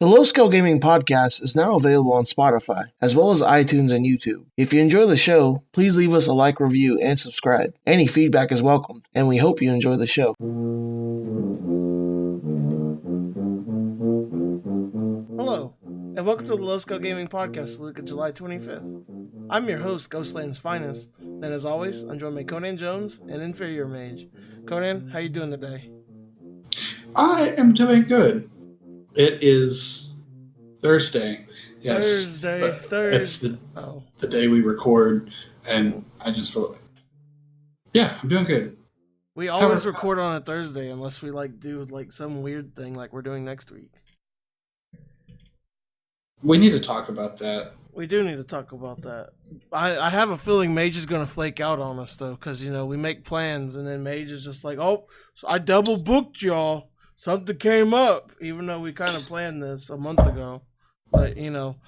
The Low Scale Gaming Podcast is now available on Spotify, as well as iTunes and YouTube. If you enjoy the show, please leave us a like, review, and subscribe. Any feedback is welcomed, and we hope you enjoy the show. Hello, and welcome to the Low Scale Gaming Podcast, the week of July 25th. I'm your host, Ghostland's Finest, and as always, I'm joined by Conan Jones and Inferior Mage. Conan, how you doing today? I am doing good. It is Thursday. Yes, Thursday. It's the day we record, and I just thought, yeah, I'm doing good. We always record on a Thursday unless we do some weird thing like we're doing next week. We need to talk about that. We do need to talk about that. I have a feeling Mage is going to flake out on us, though, because, we make plans, and then Mage is just like, oh, so I double booked y'all. Something came up, even though we kind of planned this a month ago. But,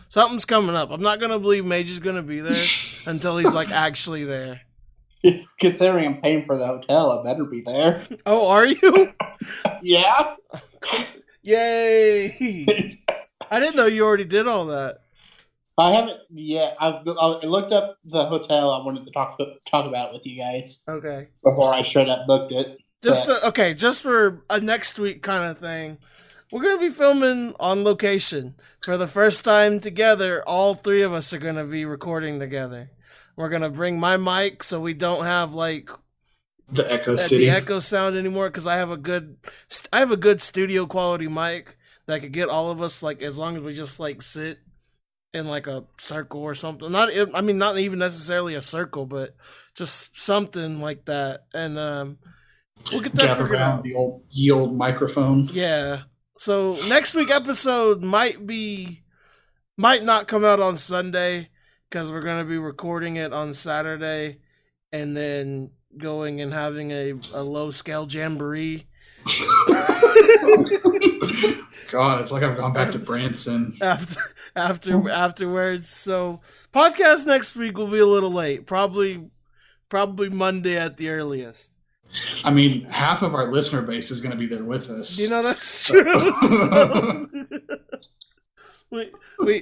something's coming up. I'm not going to believe Mage is going to be there until he's, actually there. Considering I'm paying for the hotel, I better be there. Oh, are you? Yeah. Yay! I didn't know you already did all that. I haven't yet. I looked up the hotel I wanted to talk about with you guys. Okay. Before I straight up booked it. Just for a next week kind of thing, we're going to be filming on location. For the first time together, all three of us are going to be recording together. We're going to bring my mic so we don't have the echo sound anymore, because I have a good studio quality mic that could get all of us as long as we just sit in a circle or something. Not even necessarily a circle, but just something like that. And we'll get that figured out. The old microphone. Yeah. So next week episode might not come out on Sunday because we're going to be recording it on Saturday and then going and having a low scale jamboree. God, it's like I've gone back to Branson. Afterwards. So podcast next week will be a little late. Probably Monday at the earliest. I mean, half of our listener base is going to be there with us. That's true. So,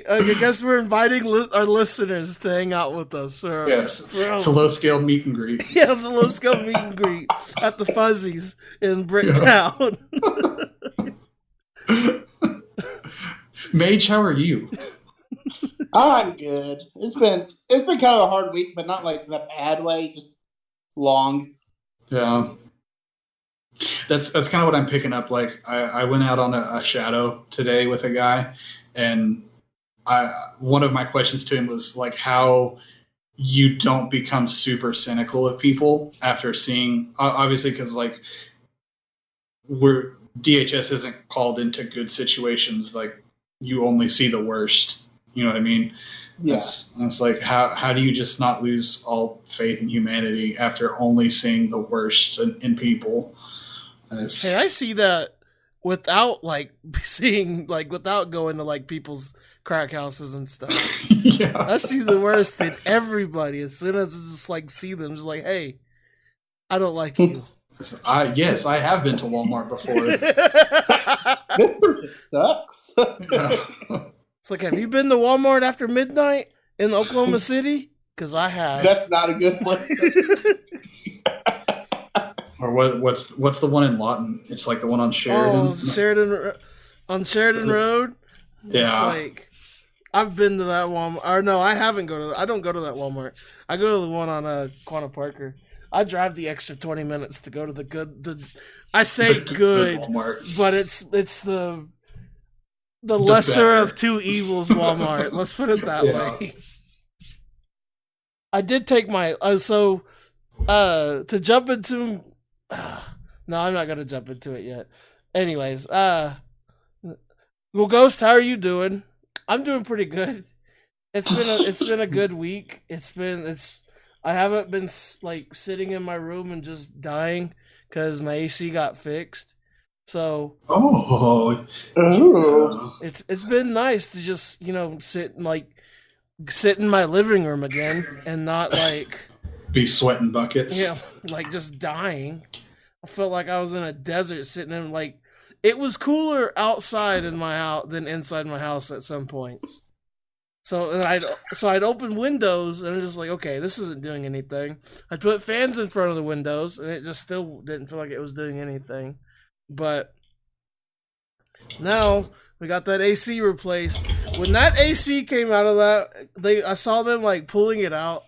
I guess we're inviting our listeners to hang out with us. It's a low-scale meet and greet. Yeah, the low-scale meet and greet at the Fuzzies in Bricktown. Mage, how are you? I'm good. It's been kind of a hard week, but not in a bad way, just long. Yeah. That's kind of what I'm picking up. I went out on a shadow today with a guy, and one of my questions to him was how you don't become super cynical of people after seeing, obviously, because DHS isn't called into good situations. You only see the worst. You know what I mean? Yes. Yeah. It's how do you just not lose all faith in humanity after only seeing the worst in people? Hey, I see that without without going to people's crack houses and stuff. Yeah. I see the worst in everybody. As soon as I just see them, just hey, I don't like you. Yes, I have been to Walmart before. This person sucks. Yeah. It's have you been to Walmart after midnight in Oklahoma City? Because I have. That's not a good place. Or what's the one in Lawton? It's the one on Sheridan. On Sheridan Road. Yeah. It's I've been to that Walmart. Or no, I haven't I don't go to that Walmart. I go to the one on Quanah Parker. I drive the extra 20 minutes to go to the good. I say good Walmart, but it's the lesser of two evils Walmart. Let's put it that way. I did take my to jump into. No, I'm not gonna jump into it yet. Anyways, well, Ghost, how are you doing? I'm doing pretty good. It's been a good week. I haven't been sitting in my room and just dying because my AC got fixed. So it's been nice to just sit in my living room again and not be sweating buckets. Yeah, just dying. I felt like I was in a desert sitting in it was cooler outside in my house than inside my house at some points. So I'd open windows and it's just like, okay, this isn't doing anything. I'd put fans in front of the windows and it just still didn't feel like it was doing anything. But now we got that AC replaced. When that AC came out of that, I saw them like pulling it out.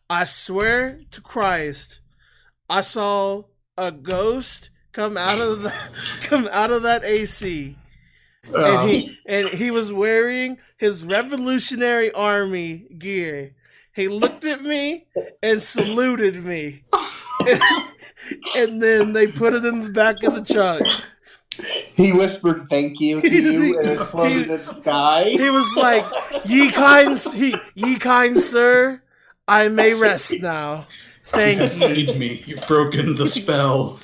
I swear to Christ, I saw a ghost come out of that AC. And he was wearing his Revolutionary Army gear. He looked at me and saluted me. And then they put it in the back of the truck. He whispered thank you to you and it floated in the sky. He was like, ye kind sir, I may rest now. Thank you. Freed me. You've broken the spell.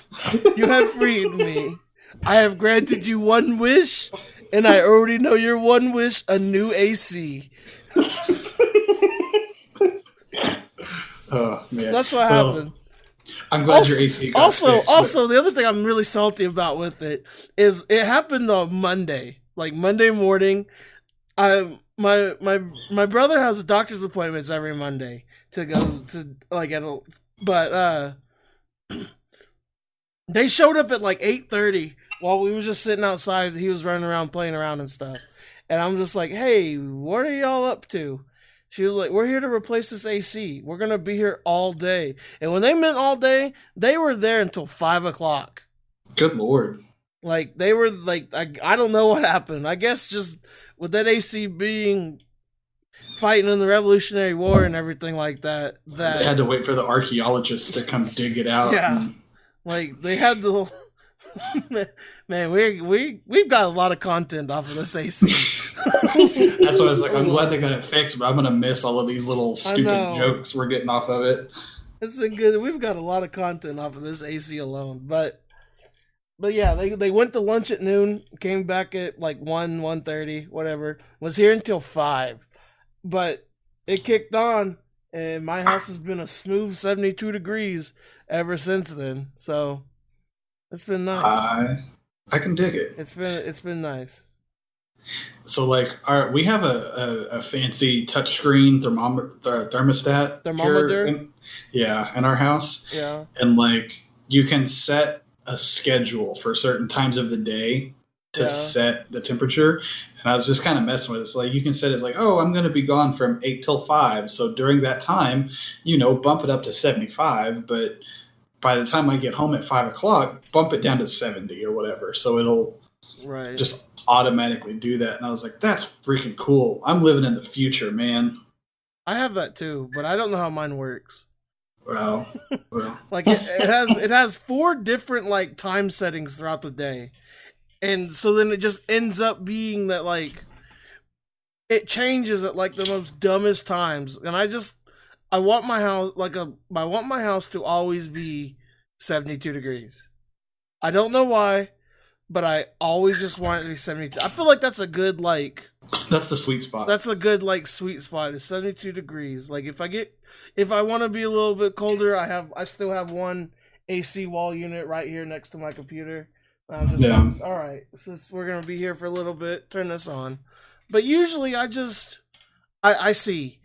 You have freed me. I have granted you one wish, and I already know your one wish, a new AC. Oh, man. So that's what happened. I'm glad your AC got fixed. Also, the other thing I'm really salty about with it is it happened on Monday. Like Monday morning. My brother has doctor's appointments every Monday to go to but they showed up at like 8:30 while we was just sitting outside. He was running around playing around and stuff. And I'm just like, hey, what are y'all up to? She was like, we're here to replace this AC. We're going to be here all day. And when they meant all day, they were there until 5 o'clock. Good Lord. Like, they were like, I don't know what happened. I guess just with that AC being fighting in the Revolutionary War and everything like that. They had to wait for the archaeologists to come dig it out. Yeah. Like, they had the... Man, we've got a lot of content off of this AC. That's why I was like, I'm glad they got it fixed, but I'm gonna miss all of these little stupid jokes we're getting off of it. It's been good. We've got a lot of content off of this AC alone, but yeah, they went to lunch at noon, came back at like 1:30, whatever. Was here until 5, but it kicked on, and my house has been a smooth 72 degrees ever since then. So. It's been nice. I can dig it. It's been nice. So like, we have a fancy touchscreen thermostat. Thermometer. In our house. Yeah. And like, you can set a schedule for certain times of the day to set the temperature. And I was just kind of messing with it. So like, you can set it like, oh, I'm going to be gone from 8 till 5. So during that time, bump it up to 75, but by the time I get home at 5 o'clock, bump it down to 70 or whatever. So it'll just automatically do that. And I was like, that's freaking cool. I'm living in the future, man. I have that too, but I don't know how mine works. Well. Like it has 4 different like time settings throughout the day. And so then it just ends up being that like it changes at like the most dumbest times. And I want my house to always be 72 degrees. I don't know why, but I always just want it to be 72. I feel like that's a good that's the sweet spot. That's a good sweet spot. Is 72 degrees. Like if I want to be a little bit colder, I still have one AC wall unit right here next to my computer. I'm just like, all right, we're gonna be here for a little bit. Turn this on. But usually I see.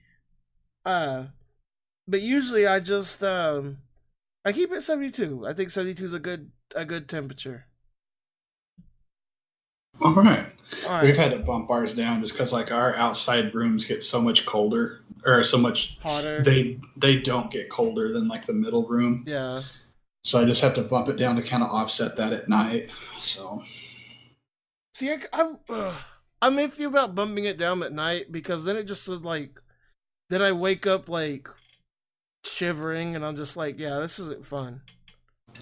But usually I just I keep it at 72. I think 72 is a good temperature. All right. We've had to bump ours down just because like our outside rooms get so much colder or so much hotter. They don't get colder than like the middle room. Yeah. So I just have to bump it down to kind of offset that at night. So. See, I'm iffy about bumping it down at night because then it just then I wake up like shivering and I'm just like, yeah, this isn't fun.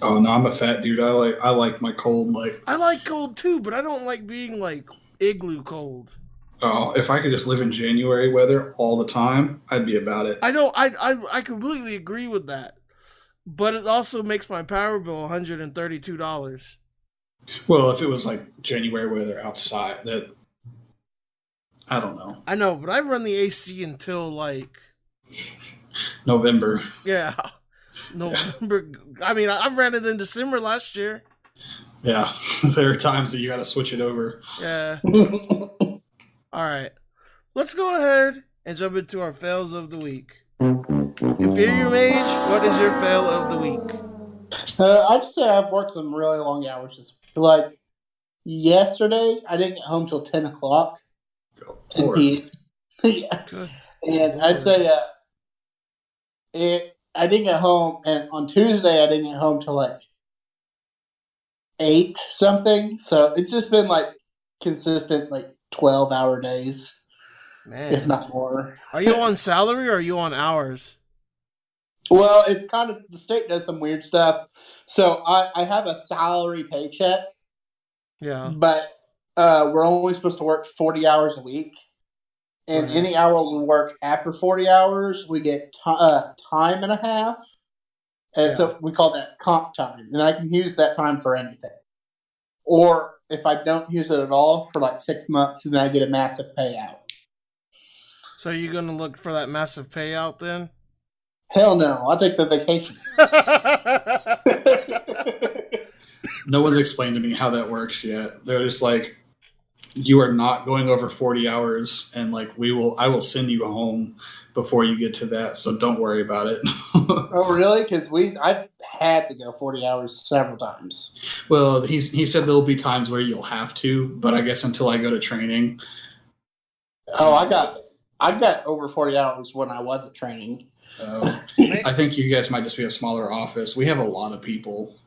Oh no, I'm a fat dude. I like my cold. I like cold too, but I don't like being like igloo cold. Oh, if I could just live in January weather all the time, I'd be about it. I completely agree with that, but it also makes my power bill $132. Well, if it was like January weather outside, that I don't know. I know, but I've run the AC until like November. Yeah. November. I mean, I ran it in December last year. Yeah, there are times that you got to switch it over. Yeah. All right. Let's go ahead and jump into our fails of the week. Inferior Mage, what is your fail of the week? I'd say I've worked some really long hours this week. Like yesterday, I didn't get home till 10 o'clock. 10 p.m. Yeah. Good. And I'd say I didn't get home, and on Tuesday I didn't get home till like 8 something. So it's just been like consistent, like 12-hour days, Man. if not more. Are you on salary or are you on hours? Well, it's kind of, the state does some weird stuff. So I have a salary paycheck. Yeah. But we're only supposed to work 40 hours a week. And Right. any hour we work after 40 hours, we get time and a half. And so we call that comp time. And I can use that time for anything. Or if I don't use it at all for like 6 months, then I get a massive payout. So you're going to look for that massive payout then? Hell no. I'll take the vacation. No one's explained to me how that works yet. They're just like, you are not going over 40 hours, and like I will send you home before you get to that, so don't worry about it. Oh, really? Because I've had to go 40 hours several times. Well, he said there'll be times where you'll have to, but I guess until I go to training. Oh, I got over 40 hours when I wasn't training. I think you guys might just be a smaller office. We have a lot of people.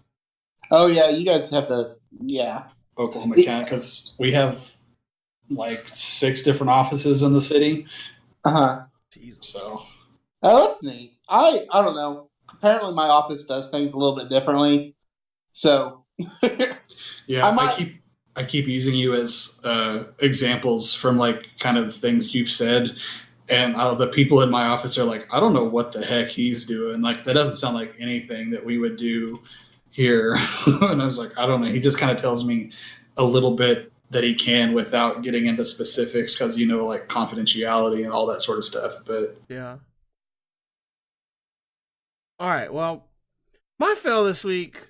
Oh, yeah, you guys have Oklahoma County, because we have like 6 different offices in the city. Uh-huh. Jesus. So. Oh, that's neat. I don't know. Apparently my office does things a little bit differently. So. Yeah, I keep using you as examples from like kind of things you've said. And the people in my office are like, I don't know what the heck he's doing. Like, that doesn't sound like anything that we would do here. And I was like, I don't know. He just kind of tells me a little bit that he can without getting into specifics because, like confidentiality and all that sort of stuff. But yeah. All right. Well, my fail this week,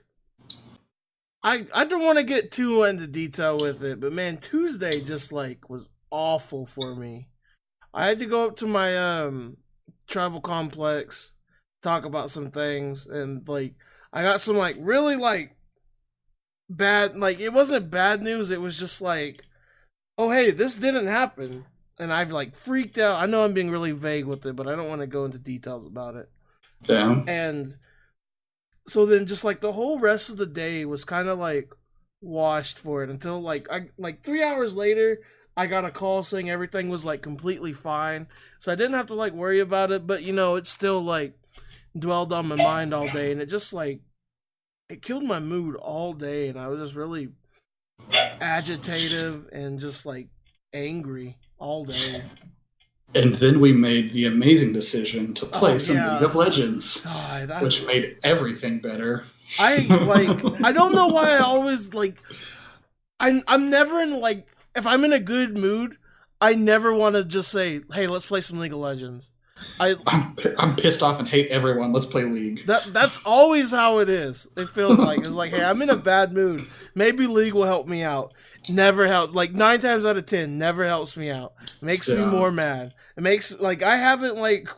I don't want to get too into detail with it, but man, Tuesday just like was awful for me. I had to go up to my tribal complex, talk about some things, and like I got some like really like bad, like it wasn't bad news, it was just like, oh hey, this didn't happen. And I've like freaked out. I know I'm being really vague with it, but I don't want to go into details about it. Yeah. And so then just like the whole rest of the day was kind of like washed for it until like 3 hours later I got a call saying everything was like completely fine. So I didn't have to like worry about it, but it still like dwelled on my mind all day, and it just like it killed my mood all day, and I was just really agitative and just like angry all day. And then we made the amazing decision to play some League of Legends, God, which made everything better. I don't know why I always like. I'm never in like, if I'm in a good mood, I never want to just say, "Hey, let's play some League of Legends." I'm pissed off and hate everyone. Let's play League. That's always how it is. It feels like it's like, hey, I'm in a bad mood. Maybe League will help me out. Never help. Like 9 times out of 10, never helps me out. It makes me more mad. It makes like I haven't like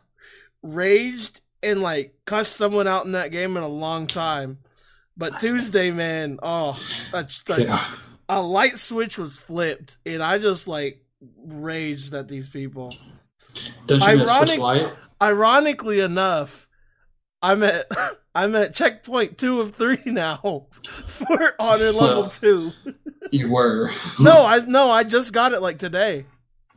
raged and like cussed someone out in that game in a long time. But Tuesday, man, that's a light switch was flipped, and I just like raged at these people. Don't you miss Switch Lite? Ironically enough, I'm at checkpoint 2 of 3 now for honor level 2. You were. No, I just got it like today.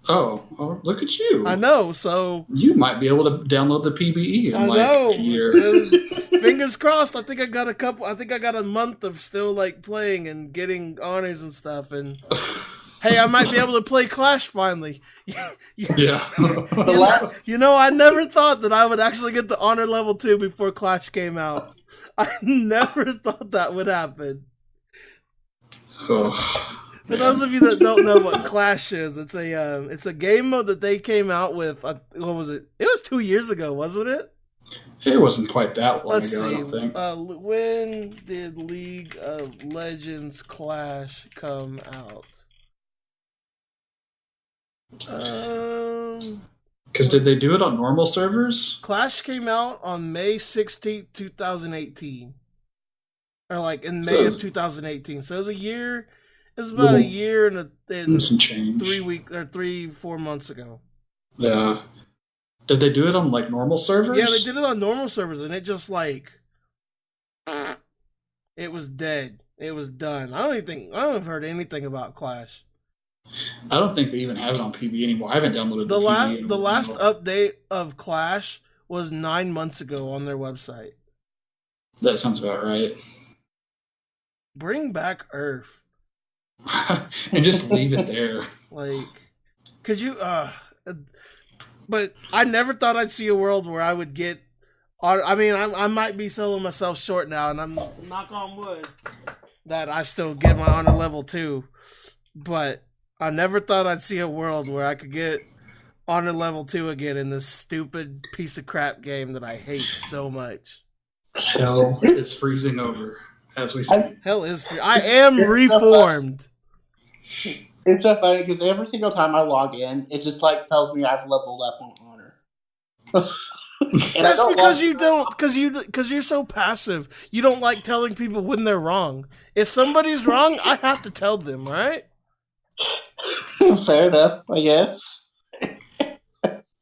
Oh, look at you! I know. So you might be able to download the PBE in a year. Fingers crossed. I think I got a month of still like playing and getting honors and stuff. And hey, I might be able to play Clash finally. Yeah. I never thought that I would actually get the honor level 2 before Clash came out. I never thought that would happen. For those of you that don't know what Clash is, it's a game mode that they came out with. What was it? It was 2 years ago, wasn't it? It wasn't quite that long Let's ago, see. I don't think. When did League of Legends Clash come out? Because did they do it on normal servers? Clash came out on May 16th, 2018. Or like in May of 2018. So it was a year. It was about a year and some change. 4 months ago. Yeah. Did they do it on like normal servers? Yeah, they did it on normal servers, and it just like it was dead. It was done. I don't have heard anything about Clash. I don't think they even have it on PB anymore. I haven't downloaded the PB The last update of Clash was 9 months ago on their website. That sounds about right. Bring back Earth. And just leave it there. Like, could you? But I never thought I'd see a world where I would get. I mean, I might be selling myself short now, and I'm knock on wood that I still get my honor level 2. But I never thought I'd see a world where I could get honor level 2 again in this stupid piece of crap game that I hate so much. Hell is freezing over as we speak. Hell is. I am reformed. It's so funny because every single time I log in, it just like tells me I've leveled up on honor. That's because you don't, because you're so passive. You don't like telling people when they're wrong. If somebody's wrong, I have to tell them, right? Fair enough, I guess.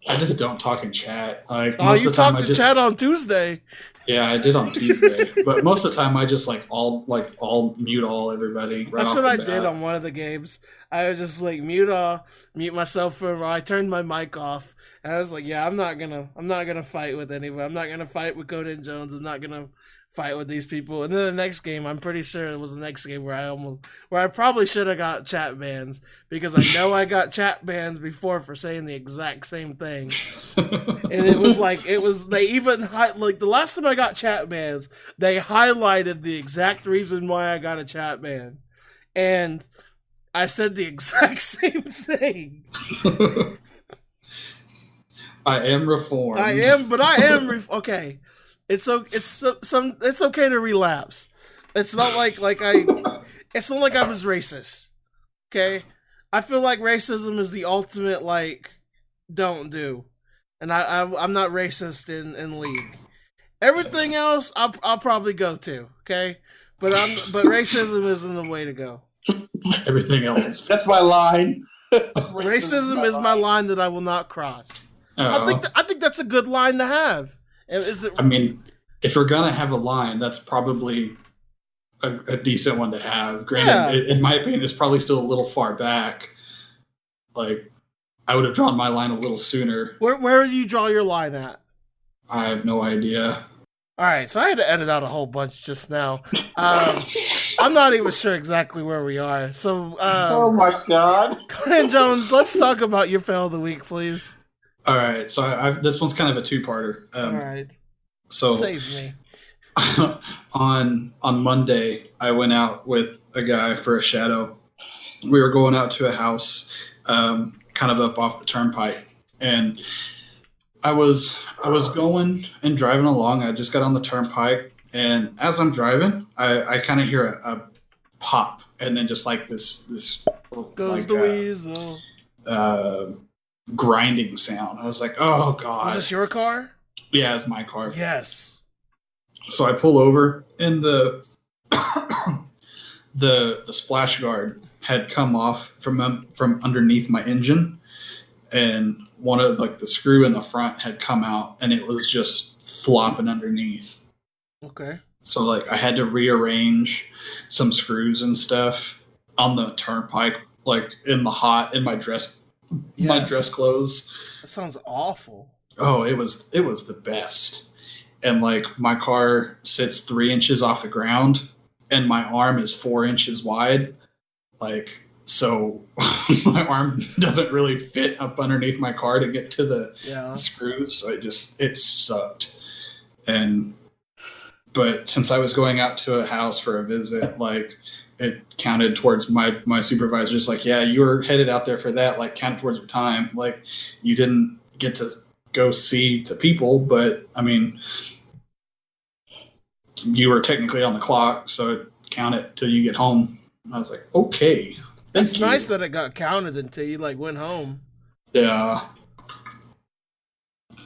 I just don't talk in chat. Like you talked to chat on Tuesday. Yeah, I did on Tuesday, but most of the time I just all mute everybody. Right That's what I did on one of the games. I was just like mute myself for. I turned my mic off, and I was like, "Yeah, I'm not gonna fight with anyone. I'm not gonna fight with Conan Jones. I'm not gonna fight with these people." And then the next game, I'm pretty sure it was the next game where I probably should have got chat bans because I know I got chat bans before for saying the exact same thing. And they even like the last time I got chat bans, they highlighted the exact reason why I got a chat ban, and I said the exact same thing. I am reformed. Okay. It's okay to relapse. It's not like it's not like I was racist. Okay? I feel like racism is the ultimate don't do. And I'm not racist in League. Everything else I'll probably go to, okay? But racism isn't the way to go. Everything else is that's my line. Racism is my line that I will not cross. I think that's a good line to have. I mean, if we're gonna have a line, that's probably a decent one to have. Granted, in my opinion, it's probably still a little far back. Like, I would have drawn my line a little sooner. Where do you draw your line at? I have no idea. All right, so I had to edit out a whole bunch just now. I'm not even sure exactly where we are. So, oh my god, Conan Jones, let's talk about your fail of the week, please. All right, so this one's kind of a two-parter. All right, so save me. on Monday, I went out with a guy for a shadow. We were going out to a house, kind of up off the turnpike, and I was going and driving along. I just got on the turnpike, and as I'm driving, I kind of hear a pop, and then just like this goes the weasel. Grinding sound. I was like, "Oh god!" Was this your car? Yeah, it's my car. Yes. So I pull over, and the splash guard had come off from underneath my engine, and one of the screw in the front had come out, and it was just flopping underneath. Okay. So I had to rearrange some screws and stuff on the turnpike, in my dress clothes. That sounds awful. Oh, it was the best. And my car sits 3 inches off the ground, and my arm is 4 inches wide. So my arm doesn't really fit up underneath my car to get to the screws. So it sucked. But since I was going out to a house for a visit, it counted towards my supervisor. Just yeah, you were headed out there for that. Count towards your time. You didn't get to go see the people, but I mean, you were technically on the clock, so count it till you get home. I was like, okay. It's nice that it got counted until you like went home. Yeah.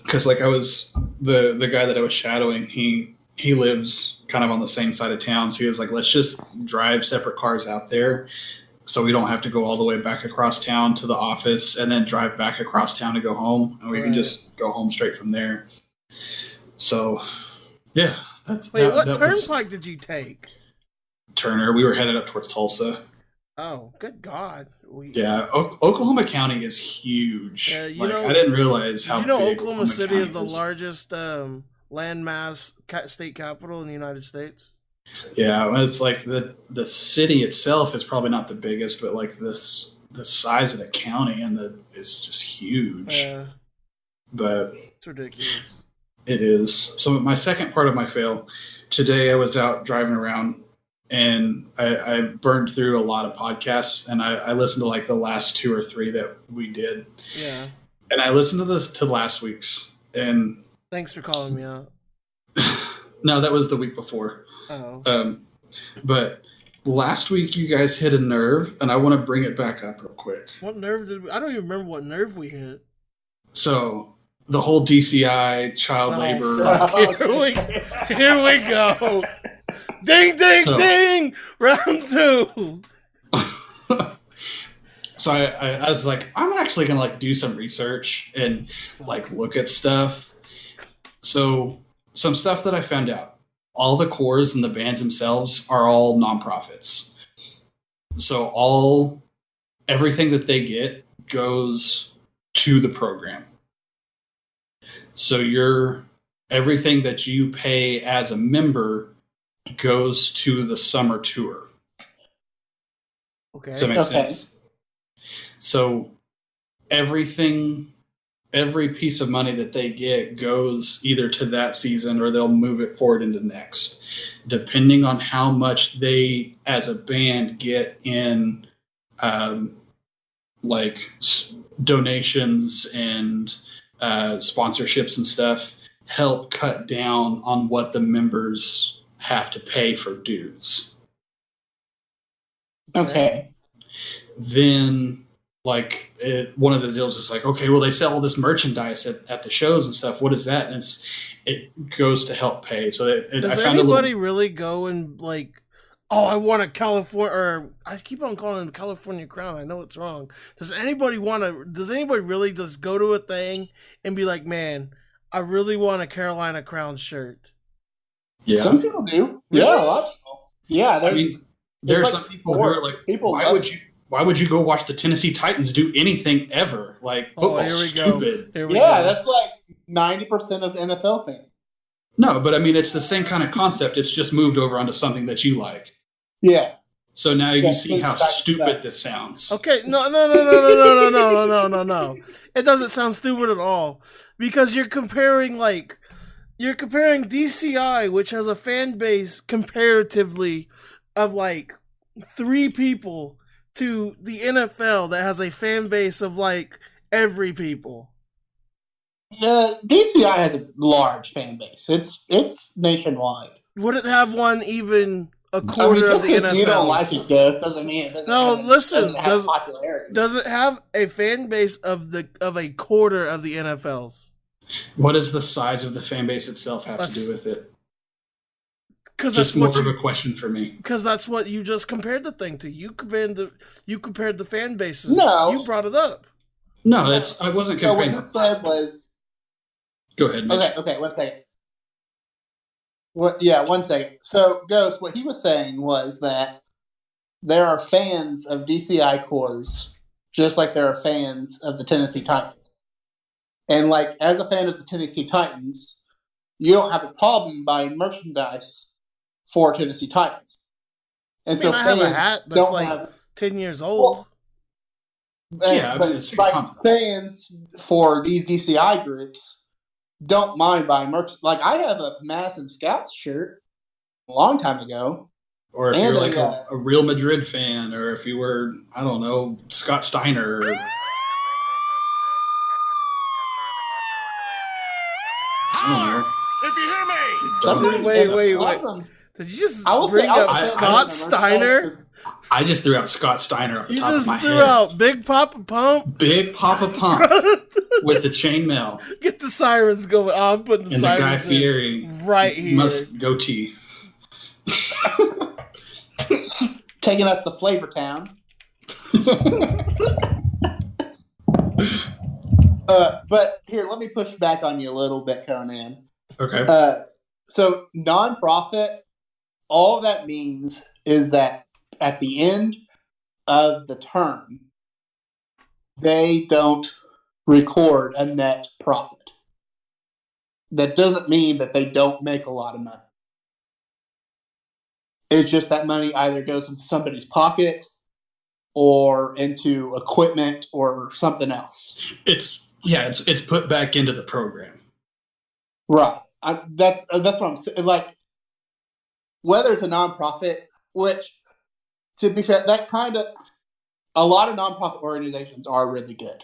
Because like I was the guy that I was shadowing, he lives kind of on the same side of town, so he was like, let's just drive separate cars out there so we don't have to go all the way back across town to the office and then drive back across town to go home, and we can just go home straight from there. So yeah, what turnpike did you take? Turner. We were headed up towards Tulsa. Oh, good God. Oklahoma County is huge. I didn't realize how big Oklahoma City is the largest landmass state capital in the United States? Yeah, it's like the city itself is probably not the biggest, but like the size of the county is just huge. Yeah. But it's ridiculous. It is. So my second part of my fail, today I was out driving around and I burned through a lot of podcasts, and I listened to like the last 2 or 3 that we did. Yeah. And I listened to last week's, and thanks for calling me out. No, that was the week before. Oh. But last week you guys hit a nerve, and I want to bring it back up real quick. What nerve did we? I don't even remember what nerve we hit. So the whole DCI child labor. Here we go. Ding, ding, ding! Round 2. So I was like, I'm actually gonna like do some research and like look at stuff. So some stuff that I found out. All the cores and the bands themselves are all nonprofits. So everything that they get goes to the program. So everything that you pay as a member goes to the summer tour. Okay. Does that make sense? So every piece of money that they get goes either to that season or they'll move it forward into next, depending on how much they, as a band, get in like donations and sponsorships and stuff, help cut down on what the members have to pay for dues. Okay. Then like one of the deals is like, okay, well, they sell all this merchandise at the shows and stuff. What is that? And it goes to help pay. So does anybody really go and like, oh, I want a California, or I keep on calling it California Crown. I know it's wrong. Does anybody really just go to a thing and be like, man, I really want a Carolina Crown shirt? Yeah. Some people do. Really? Yeah, a lot of people. Yeah, there are some people who are like, why would you go watch the Tennessee Titans do anything ever? Like, football's stupid. That's like 90% of the NFL fans. No, but I mean, it's the same kind of concept. It's just moved over onto something that you like. Yeah. So now you see how stupid this sounds. Okay, no. It doesn't sound stupid at all, because you're comparing DCI, which has a fan base comparatively of like 3 people, to the NFL that has a fan base of like every people. DCI has a large fan base. It's nationwide. Would it have one even a quarter of the NFL? You don't like it, doesn't mean it doesn't. No, listen. Popularity. Does it have a fan base of a quarter of the NFL's? What does the size of the fan base itself have to do with it? Because that's more of a question for me. Because that's what you just compared the thing to. You compared the fan bases. No, you brought it up. No, I wasn't comparing. What he said was. Go ahead, Mitch. Okay, 1 second. One second. So, Ghost, what he was saying was that there are fans of DCI cores, just like there are fans of the Tennessee Titans. And, like, as a fan of the Tennessee Titans, you don't have a problem buying merchandise for Tennessee Titans. And I have a hat that's like 10 years old. But fans for these DCI groups don't mind buying merch. Like, I have a Madison Scouts shirt a long time ago. Or if you're like a Real Madrid fan, or if you were, I don't know, Scott Steiner. Holler if you hear me. Sometimes Wait. Did you just bring up Scott Steiner? I just threw out Scott Steiner off the top of my head. You just threw out Big Papa Pump? Big Papa Pump with the chainmail. Get the sirens going. Oh, I'm putting the and sirens the Guy Fieri in right here. Must goatee. Taking us to Flavor Town. But here, let me push back on you a little bit, Conan. Okay. So nonprofit, all that means is that at the end of the term, they don't record a net profit. That doesn't mean that they don't make a lot of money. It's just that money either goes into somebody's pocket or into equipment or something else. It's put back into the program. Right. That's what I'm saying. Like, whether it's a nonprofit, which, to be fair, a lot of nonprofit organizations are really good.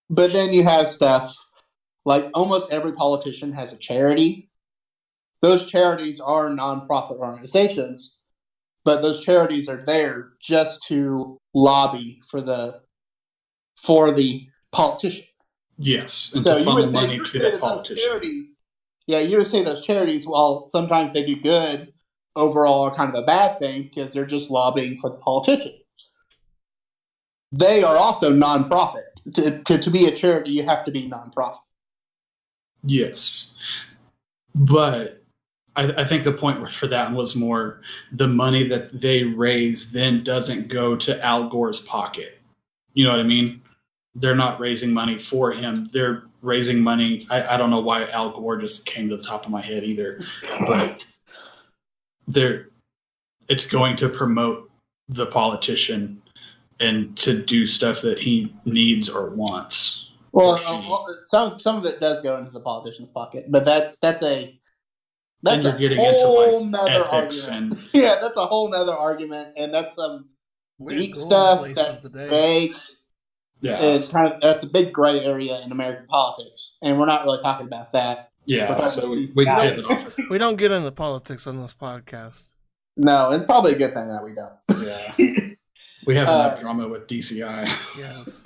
But then you have stuff like almost every politician has a charity. Those charities are nonprofit organizations, but those charities are there just to lobby for the politician. Yes, and so to funnel money to that politician. You would say those charities, while sometimes they do good, overall are kind of a bad thing because they're just lobbying for the politician. They are also nonprofit. To be a charity, you have to be nonprofit. Yes, but I think the point for that was more the money that they raise then doesn't go to Al Gore's pocket. You know what I mean? They're not raising money for him. They're raising money. I don't know why Al Gore just came to the top of my head either, but it's going to promote the politician and to do stuff that he needs or wants. Well, some of it does go into the politician's pocket, but that's a you're getting into like ethics argument. Yeah, that's a whole nother argument, and that's some deep stuff that's vague. Yeah, and that's a big gray area in American politics, and we're not really talking about that. Yeah, so we can hit it off. We don't get into politics on this podcast. No, it's probably a good thing that we don't. Yeah, we have enough drama with DCI. Yes.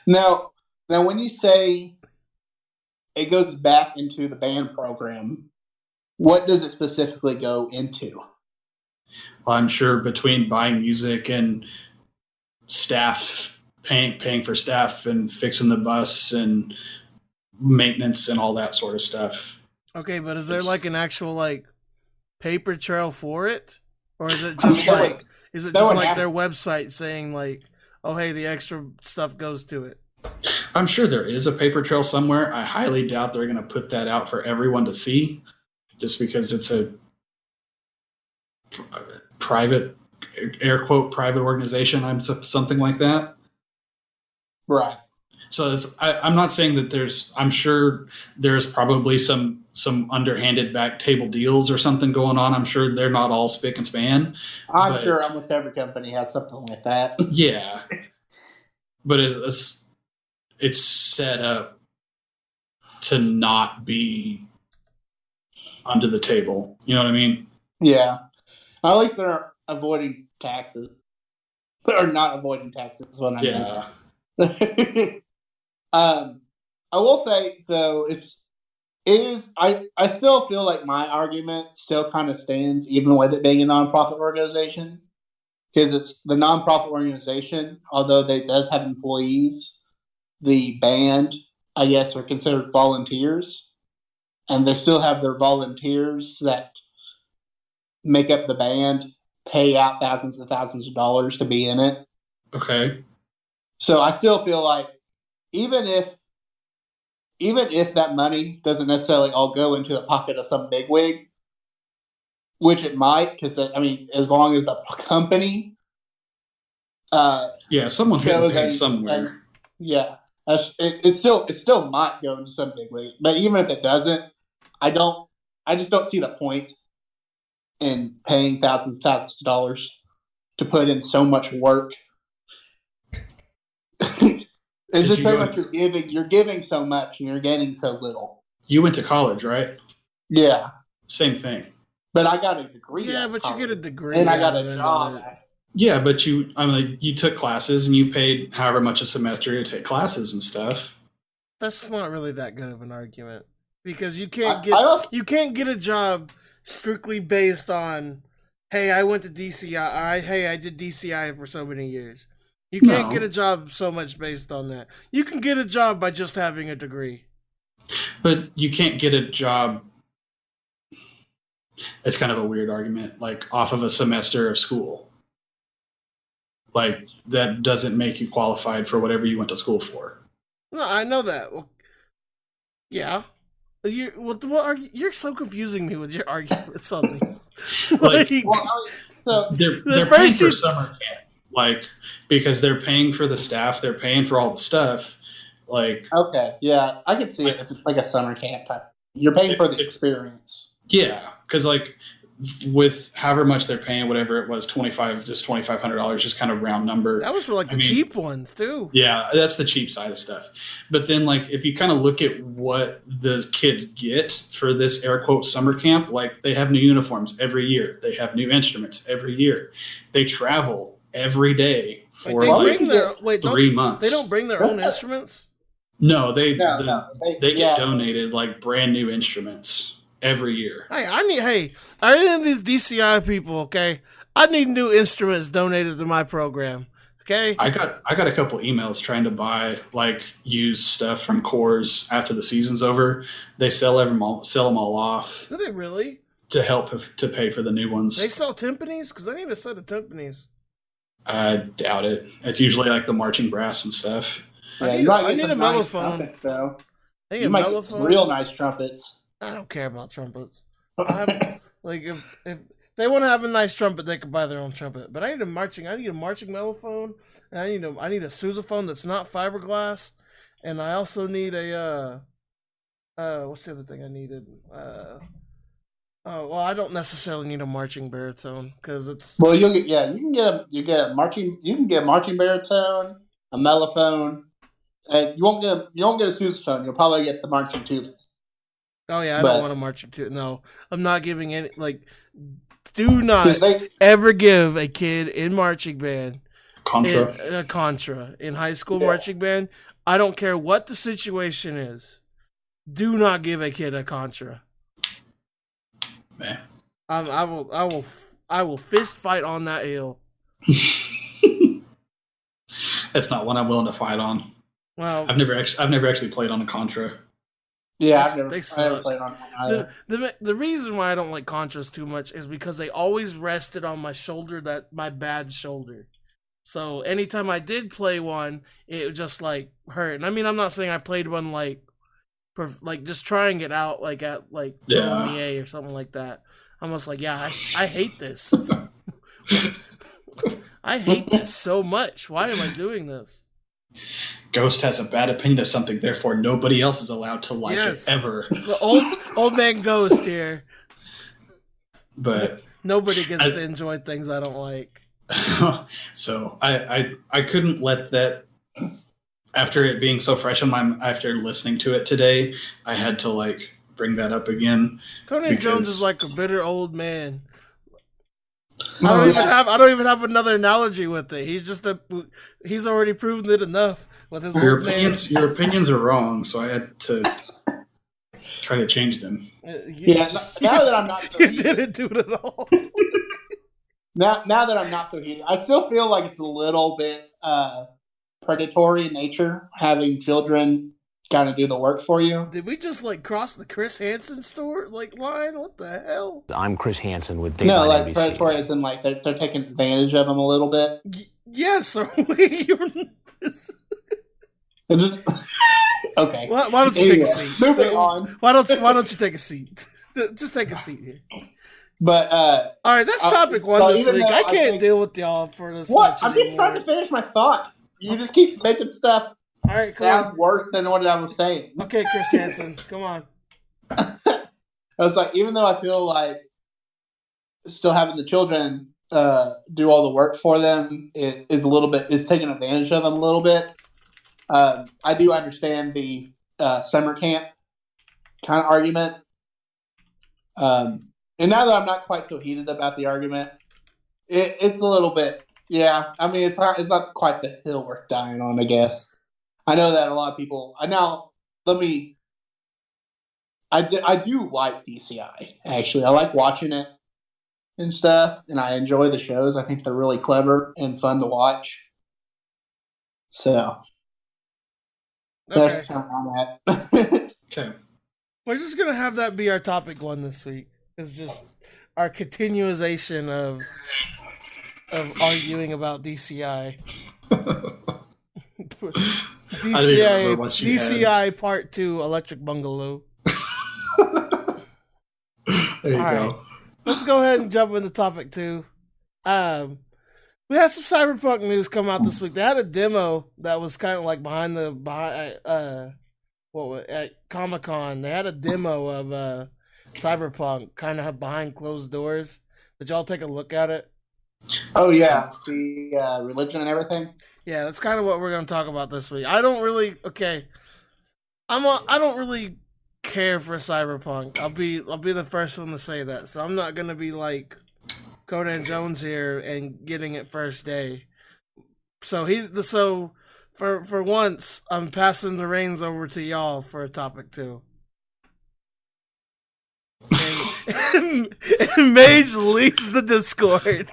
Now, when you say it goes back into the band program, what does it specifically go into? Well, I'm sure between buying music and staff, paying for staff and fixing the bus and maintenance and all that sort of stuff. Okay, but is there like an actual like paper trail for it? Or is it just like their website saying like, oh hey, the extra stuff goes to it? I'm sure there is a paper trail somewhere. I highly doubt they're going to put that out for everyone to see just because it's a private, air quote, private organization, something like that. Right. So I'm not saying that I'm sure there's probably some underhanded back table deals or something going on. I'm sure they're not all spick and span. I'm sure almost every company has something like that. Yeah. But it's set up to not be under the table. You know what I mean? Yeah. At least they're avoiding taxes. They're not avoiding taxes when I mean. I will say though, it is I still feel like my argument still kind of stands even with it being a nonprofit organization. Because it's the nonprofit organization, although they does have employees, the band, I guess, are considered volunteers. And they still have their volunteers that make up the band, pay out thousands and thousands of dollars to be in it. Okay. So I still feel like even if that money doesn't necessarily all go into the pocket of some bigwig, which it might, because I mean, as long as the company, someone's getting paid somewhere. It still might go into some bigwig, but even if it doesn't, I just don't see the point in paying thousands of dollars to put in so much work It's just pretty much you're giving so much and you're getting so little. You went to college, right? Yeah. Same thing. But I got a degree. Yeah, but you get a degree. And I got a job. Yeah, but you took classes and you paid however much a semester to take classes and stuff. That's not really that good of an argument because you can't get a job strictly based on, hey, I went to DCI. Hey, I did DCI for so many years. You can't get a job so much based on that. You can get a job by just having a degree. But you can't get a job. It's kind of a weird argument, like off of a semester of school. Like that doesn't make you qualified for whatever you went to school for. No, I know that. Well, yeah. You're so confusing me with your arguments on these. They're paying for summer camp, like because they're paying for the staff, they're paying for all the stuff. Like okay, yeah, I can see it if it's like a summer camp type. You're paying for the experience. Yeah, because like with however much they're paying, whatever it was, $2,500, just kind of round number. That was for cheap ones too. Yeah, that's the cheap side of stuff. But then like if you kind of look at what the kids get for this air quote summer camp, like they have new uniforms every year. They have new instruments every year. They travel every day for 3 months. They don't bring their own instruments? No, they get donated like brand new instruments every year. I need these DCI people, okay? I need new instruments donated to my program, okay? I got a couple emails trying to buy like used stuff from Coors after the season's over. They sell them all off. Do they really? To help to pay for the new ones. They sell timpanis? Because I need a set of timpanis. I doubt it. It's usually like the marching brass and stuff. Yeah, I need a mellophone. Trumpets, though. You might get some real nice trumpets. I don't care about trumpets. If they want to have a nice trumpet, they can buy their own trumpet. But I need a marching mellophone, and I need a sousaphone that's not fiberglass, and I also need a what's the other thing I needed? I don't necessarily need a marching baritone because it's you can get a marching baritone, a mellophone, and you won't get a sousaphone. You'll probably get the marching tuba. Oh yeah, I don't want a marching tuba. No, I'm not giving any. Do not ever give a kid in marching band contra in high school marching band. I don't care what the situation is. Do not give a kid a contra. Man. I will fist fight on that hill. That's not one I'm willing to fight on. Well, I've never actually played on a contra. Yeah, I never played on one either. The reason why I don't like contras too much is because they always rested on my shoulder, my bad shoulder. So anytime I did play one, it just hurt. And I mean, I'm not saying I played one just trying it out at EA or something like that. I'm almost I hate this. I hate this so much. Why am I doing this? Ghost has a bad opinion of something, therefore nobody else is allowed to like it ever. The old man Ghost here. But nobody gets to enjoy things I don't like. So I couldn't let that. After it being so fresh on after listening to it today, I had to bring that up again. Conan Jones is like a bitter old man. I don't even have another analogy with it. He's already proven it enough with his your opinions are wrong, so I had to try to change them. Now that I'm not so heated. You didn't do it at all. Now that I'm not so heated, I still feel like it's a little bit predatory in nature, having children kind of do the work for you. Did we just cross the Chris Hansen line? What the hell? I'm Chris Hansen with Daytime NBC. Predatory as in they're taking advantage of them a little bit. Yes, are we? Okay. Why don't you take a seat? Moving on. Why don't you take a seat? Just take a seat here. But all right, that's topic one this week. I can't deal with y'all for this. What? I'm just trying to finish my thought. You just keep making stuff. All right, sound worse than what I was saying. Okay, Chris Hansen, come on. I was even though I feel still having the children do all the work for them is taking advantage of them a little bit. I do understand the summer camp kind of argument. And now that I'm not quite so heated about the argument, it's a little bit, yeah. I mean, it's not quite the hill worth dying on, I guess. I know that a lot of people. I do like DCI, actually. I like watching it and stuff, and I enjoy the shows. I think they're really clever and fun to watch. So, that's kind of where I'm at. Okay. We're just going to have that be our topic one this week. It's just our continuation of arguing about DCI. DCI Part 2 Electric Bungalow. There you go. Right. Let's go ahead and jump into topic 2. We had some Cyberpunk news come out this week. They had a demo that was kind of like at Comic-Con. They had a demo of Cyberpunk kind of behind closed doors. Did y'all take a look at it? Oh yeah, the religion and everything. Yeah, that's kind of what we're going to talk about this week. I don't really care for Cyberpunk. I'll be the first one to say that. So I'm not going to be like Conan Jones here and getting it first day. So for once I'm passing the reins over to y'all for topic 2. And Mage leaves the Discord.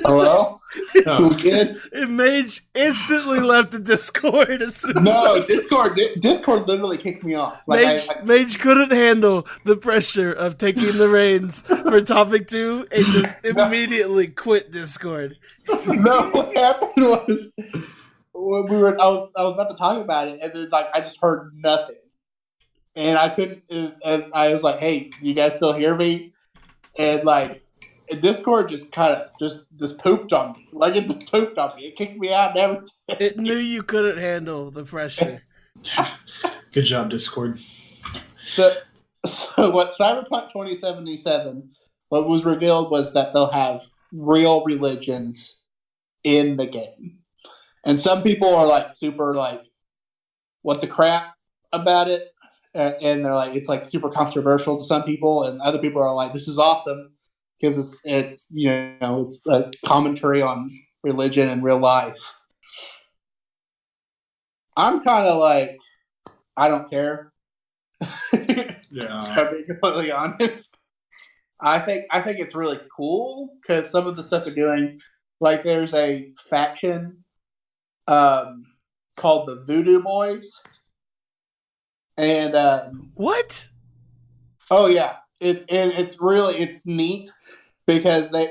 Hello? No. Good? And Mage instantly left the Discord as soon No, Discord literally kicked me off. Mage couldn't handle the pressure of taking the reins for topic 2 and just immediately quit Discord. No, what happened was when I was about to talk about it, and then I just heard nothing. And I couldn't, and I was like, hey, you guys still hear me? And Discord just kind of just pooped on me. It just pooped on me. It kicked me out and everything. It knew you couldn't handle the pressure. Good job, Discord. So what Cyberpunk 2077, what was revealed was that they'll have real religions in the game. And some people are super what the crap about it. And they're it's super controversial to some people, and other people are like, this is awesome because it's it's a commentary on religion and real life. I'm kind of I don't care. Yeah. To be completely honest, I think it's really cool because some of the stuff they're doing, there's a faction called the Voodoo Boys. And what? Oh yeah, it's neat because they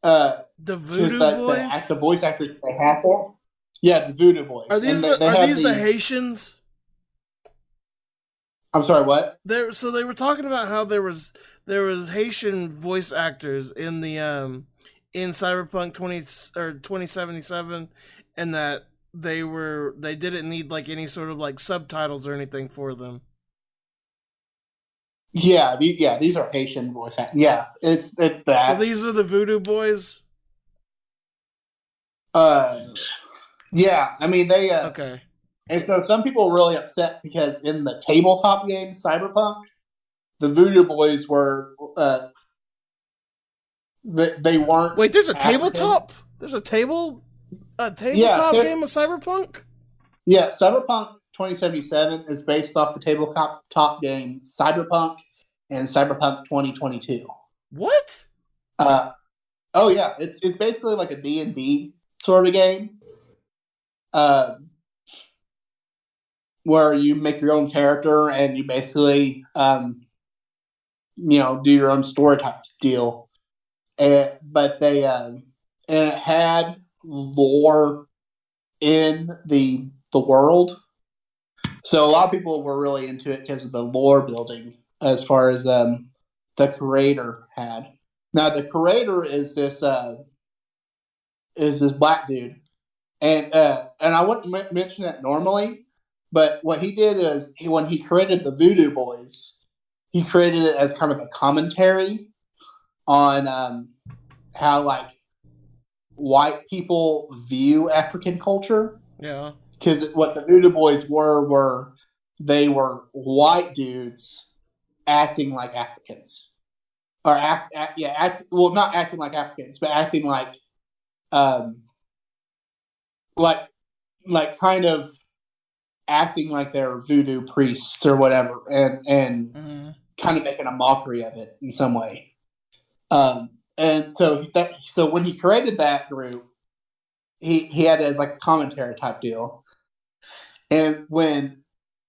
the Voodoo Boys, the voice actors they have for, yeah, the Voodoo Boys. Are these the Haitians? I'm sorry, what? So they were talking about how there was Haitian voice actors in the in Cyberpunk 2077, and that they didn't need any sort of subtitles or anything for them. Yeah, these are Haitian voice actors. Yeah, it's that. So these are the Voodoo Boys? Yeah, I mean they okay. And so some people were really upset because in the tabletop game Cyberpunk, the Voodoo Boys were they weren't. Wait, there's a tabletop? There's a tabletop game of Cyberpunk? Yeah, Cyberpunk 2077 is based off the tabletop game Cyberpunk and Cyberpunk 2022. What? Oh yeah, it's basically like a D&D sort of game, where you make your own character and you basically do your own story type deal. But they and it had lore in the world, so a lot of people were really into it because of the lore building. As far as the creator had, now the creator is this black dude, and I wouldn't mention it normally, but what he did is when he created the Voodoo Boys, he created it as kind of a commentary on how white people view African culture. Yeah. Because what the Voodoo Boys were they were white dudes acting like Africans. Or, not acting like Africans, but acting like kind of acting like they're voodoo priests or whatever, and kind of making a mockery of it in some way. And so when he created that group, he had it as like a commentary type deal. And when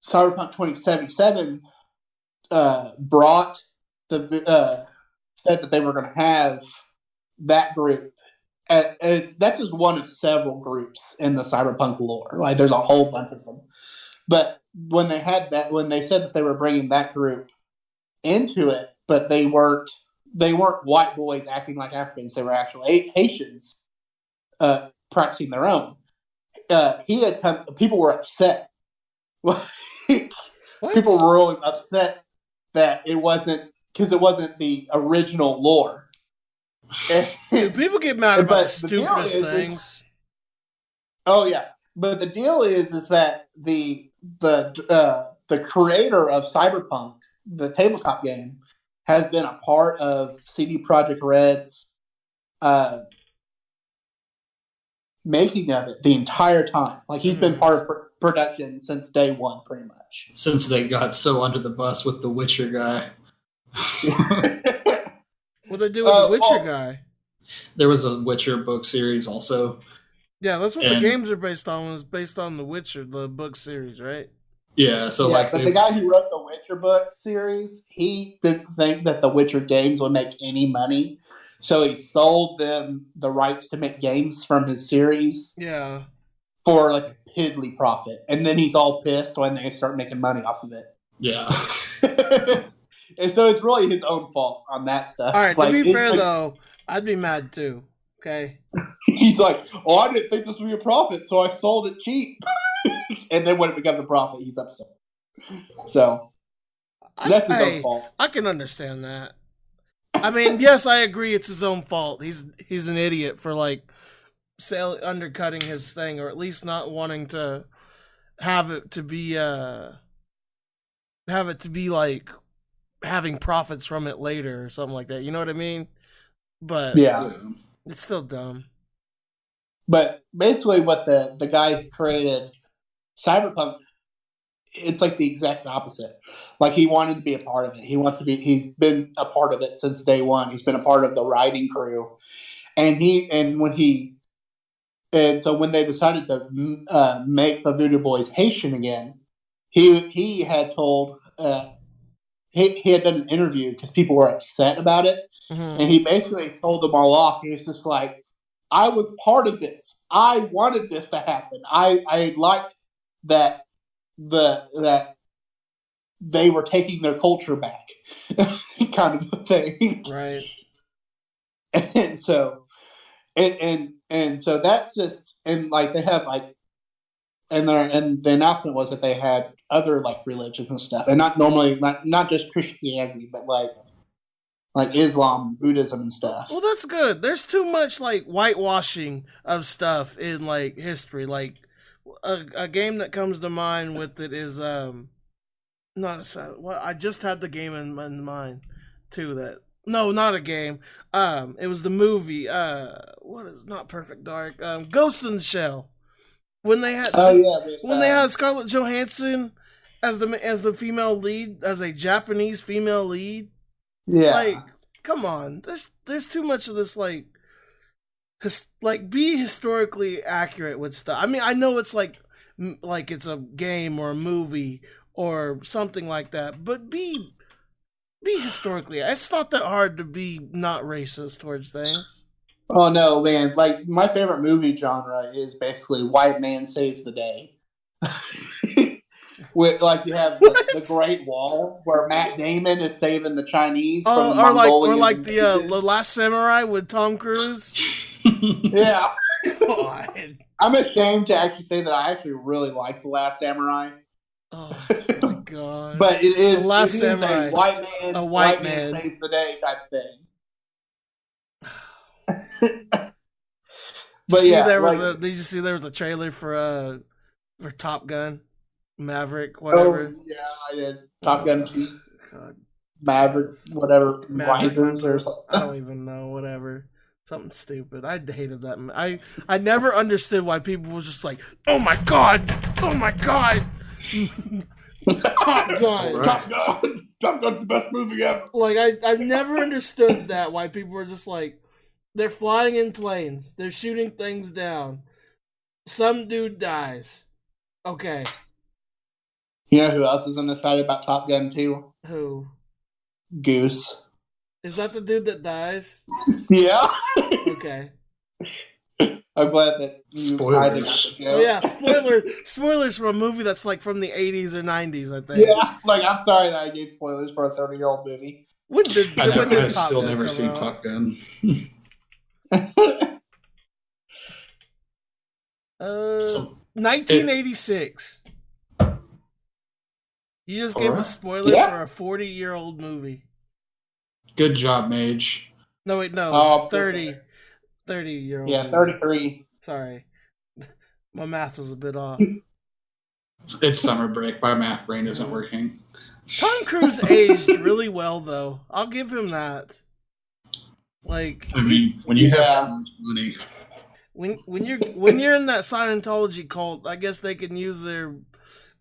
Cyberpunk 2077 said that they were going to have that group, and that's just one of several groups in the Cyberpunk lore. Like, there's a whole bunch of them. But when they said that they were bringing that group into it, but they weren't white boys acting like Africans. They were actually Haitians practicing their own. People were upset. People were really upset that it wasn't the original lore. Dude, people get mad about the stupidest things. Oh yeah, but the deal is that the creator of Cyberpunk, the tabletop game, has been a part of CD Projekt Red's making of it the entire time. Like, he's been part of production since day one, pretty much. Since they got so under the bus with the Witcher guy. What they do with the Witcher guy? There was a Witcher book series also. Yeah, that's what the games are based on. Was based on the Witcher, the book series, right? Yeah, but the guy who wrote the Witcher book series, he didn't think that the Witcher games would make any money, so he sold them the rights to make games from his series. Yeah, for like a piddly profit, and then he's all pissed when they start making money off of it. Yeah. And so it's really his own fault on that stuff. All right, to be fair, though, I'd be mad too. Okay. He's like, oh, I didn't think this would be a profit, so I sold it cheap. And then when it becomes a profit, he's upset. So that's his own fault. I can understand that. I mean, yes, I agree. It's his own fault. He's an idiot for like undercutting his thing, or at least not wanting to have it to be like having profits from it later or something like that. You know what I mean? But yeah, it's still dumb. But basically, what the guy who created Cyberpunk, it's like the exact opposite. Like, he wanted to be a part of it. He's been a part of it since day one. He's been a part of the writing crew, and so when they decided to make the Voodoo Boys Haitian again, he had told he had done an interview because people were upset about it, and he basically told them all off. He was just like, I was part of this. I wanted this to happen. I liked that they were taking their culture back, kind of a thing. Right. And so that's just, and like they have like, and the announcement was that they had other like religions and stuff, and not just Christianity, but like Islam, Buddhism, and stuff. Well, that's good. There's too much like whitewashing of stuff in like history. Like a game that comes to mind with it is not a well, I just had the game in mind too. That no, not a game. It was the movie. What is not Perfect Dark? Ghost in the Shell. When they had they had Scarlett Johansson as the female lead, as a Japanese female lead. Yeah, like, come on. There's too much of this like be historically accurate with stuff. I mean, I know it's like it's a game or a movie or something like that, but be historically. It's not that hard to be not racist towards things. Oh no, man! Like, my favorite movie genre is basically white man saves the day. With like, you have the Great Wall where Matt Damon is saving the Chinese from the Mongolians. Or like the Last Samurai with Tom Cruise. Yeah. God. I'm ashamed to actually say that I actually really like The Last Samurai. Oh my god! But it is The Last Samurai, a white man saves the day type thing. But did you see there was a trailer for Top Gun, Maverick, whatever? Oh yeah, I did. Top Gun 2, God. Maverick, whatever, Maverick Riders or something. I don't even know, whatever. Something stupid. I hated that. I never understood why people were just like, oh my god, Top Gun, Right. Top Gun's the best movie ever. Like I've never understood that. Why people were just like, they're flying in planes, they're shooting things down, some dude dies. Okay. You know who else is excited about Top Gun 2? Who? Goose. Is that the dude that dies? Yeah. Okay. I'm glad that you tried to Spoilers. Oh yeah, spoilers from a movie that's like from the 80s or 90s, I think. Yeah, like I'm sorry that I gave spoilers for a 30-year-old movie. I've Top still Gun never come seen out? Top Gun. 1986. You just gave a spoiler for a 40-year-old movie. Good job, Mage. No, wait, no. Oh, 30-year-old. Yeah, movie. 33. Sorry. My math was a bit off. It's summer break. My math brain isn't working. Tom Cruise aged really well, though. I'll give him that. Like, I mean, when you have that much money. when you're in that Scientology cult, I guess they can use their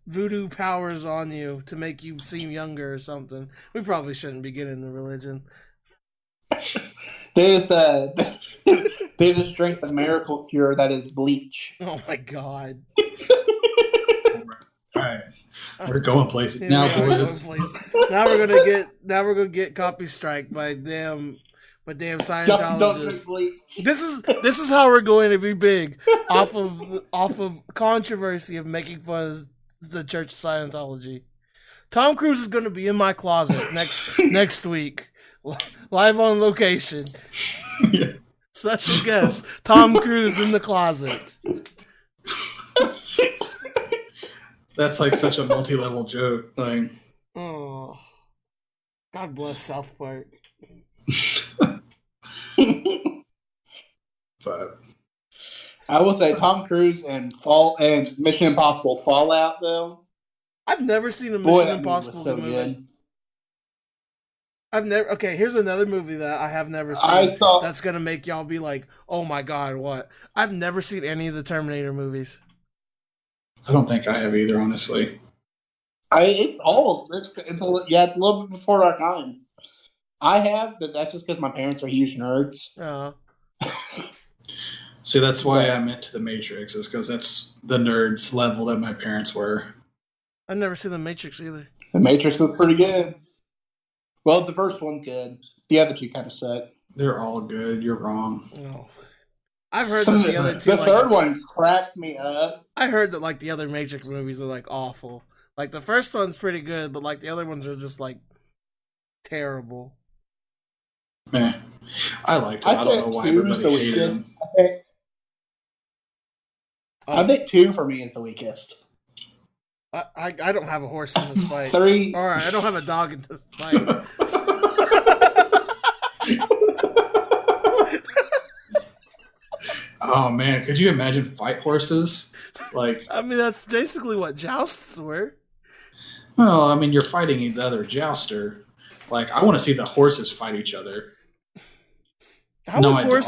voodoo powers on you to make you seem younger or something. We probably shouldn't be getting into religion. They just drank the miracle cure that is bleach. Oh my god. All right. We're going places Yeah, now, we're boys. going places. Now we're gonna get copy strike by damn Scientologists. Don't drink bleach. This is how we're going to be big off of controversy of making fun of the Church of Scientology. Tom Cruise is going to be in my closet next week, live on location. Yeah. Special guest Tom Cruise in the closet. That's like such a multi-level joke. Like, Oh, God bless South Park. but I will say Tom Cruise and Mission Impossible Fallout though. I've never seen a Boy, Mission that movie was Impossible so movie. good. Okay, here's another movie that I have never seen. That's gonna make y'all be like, "Oh my god, what?" I've never seen any of the Terminator movies. I don't think I have either, honestly. It's a little bit before our time. I have, but that's just because my parents are huge nerds. See, that's why I'm into The Matrix, is because that's the nerds level that my parents were. I've never seen The Matrix either. The Matrix was pretty good. Well, the first one's good. The other two kind of suck. They're all good. You're wrong. Oh. I've heard that the other two. The third one cracks me up. I heard that like the other Matrix movies are like awful. Like the first one's pretty good, but like the other ones are just like terrible. Man, I liked it. I don't know why everybody hated them. I think 2 for me is the weakest. I don't have a horse in this fight. 3. All right, I don't have a dog in this fight. Oh man, could you imagine fight horses? Like, I mean, that's basically what jousts were. well, I mean, you're fighting the other jouster. Like, I want to see the horses fight each other. I don't want to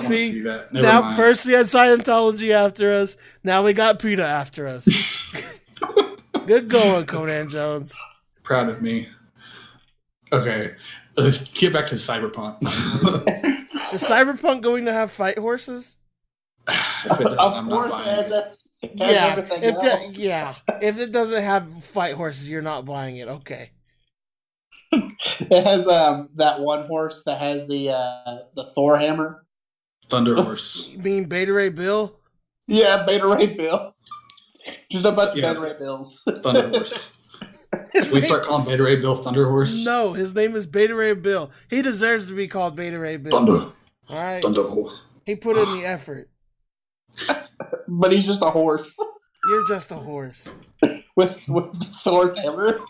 see that. Never now, mind. first we had Scientology after us. Now we got PETA after us. Good going, Conan Jones. Proud of me. Okay, let's get back to Cyberpunk. Is Cyberpunk going to have fight horses? If it doesn't, I'm not buying it. If it doesn't have fight horses, you're not buying it. Okay. It has that one horse that has the Thor hammer. Thunder Horse. You mean Beta Ray Bill? Yeah, Beta Ray Bill. Just a bunch of Beta Ray Bills. Thunder Horse. Should we start calling Beta Ray Bill Thunder Horse? No, his name is Beta Ray Bill. He deserves to be called Beta Ray Bill. Thunder. All right. Thunder Horse. He put in the effort. But he's just a horse. You're just a horse. With Thor's hammer.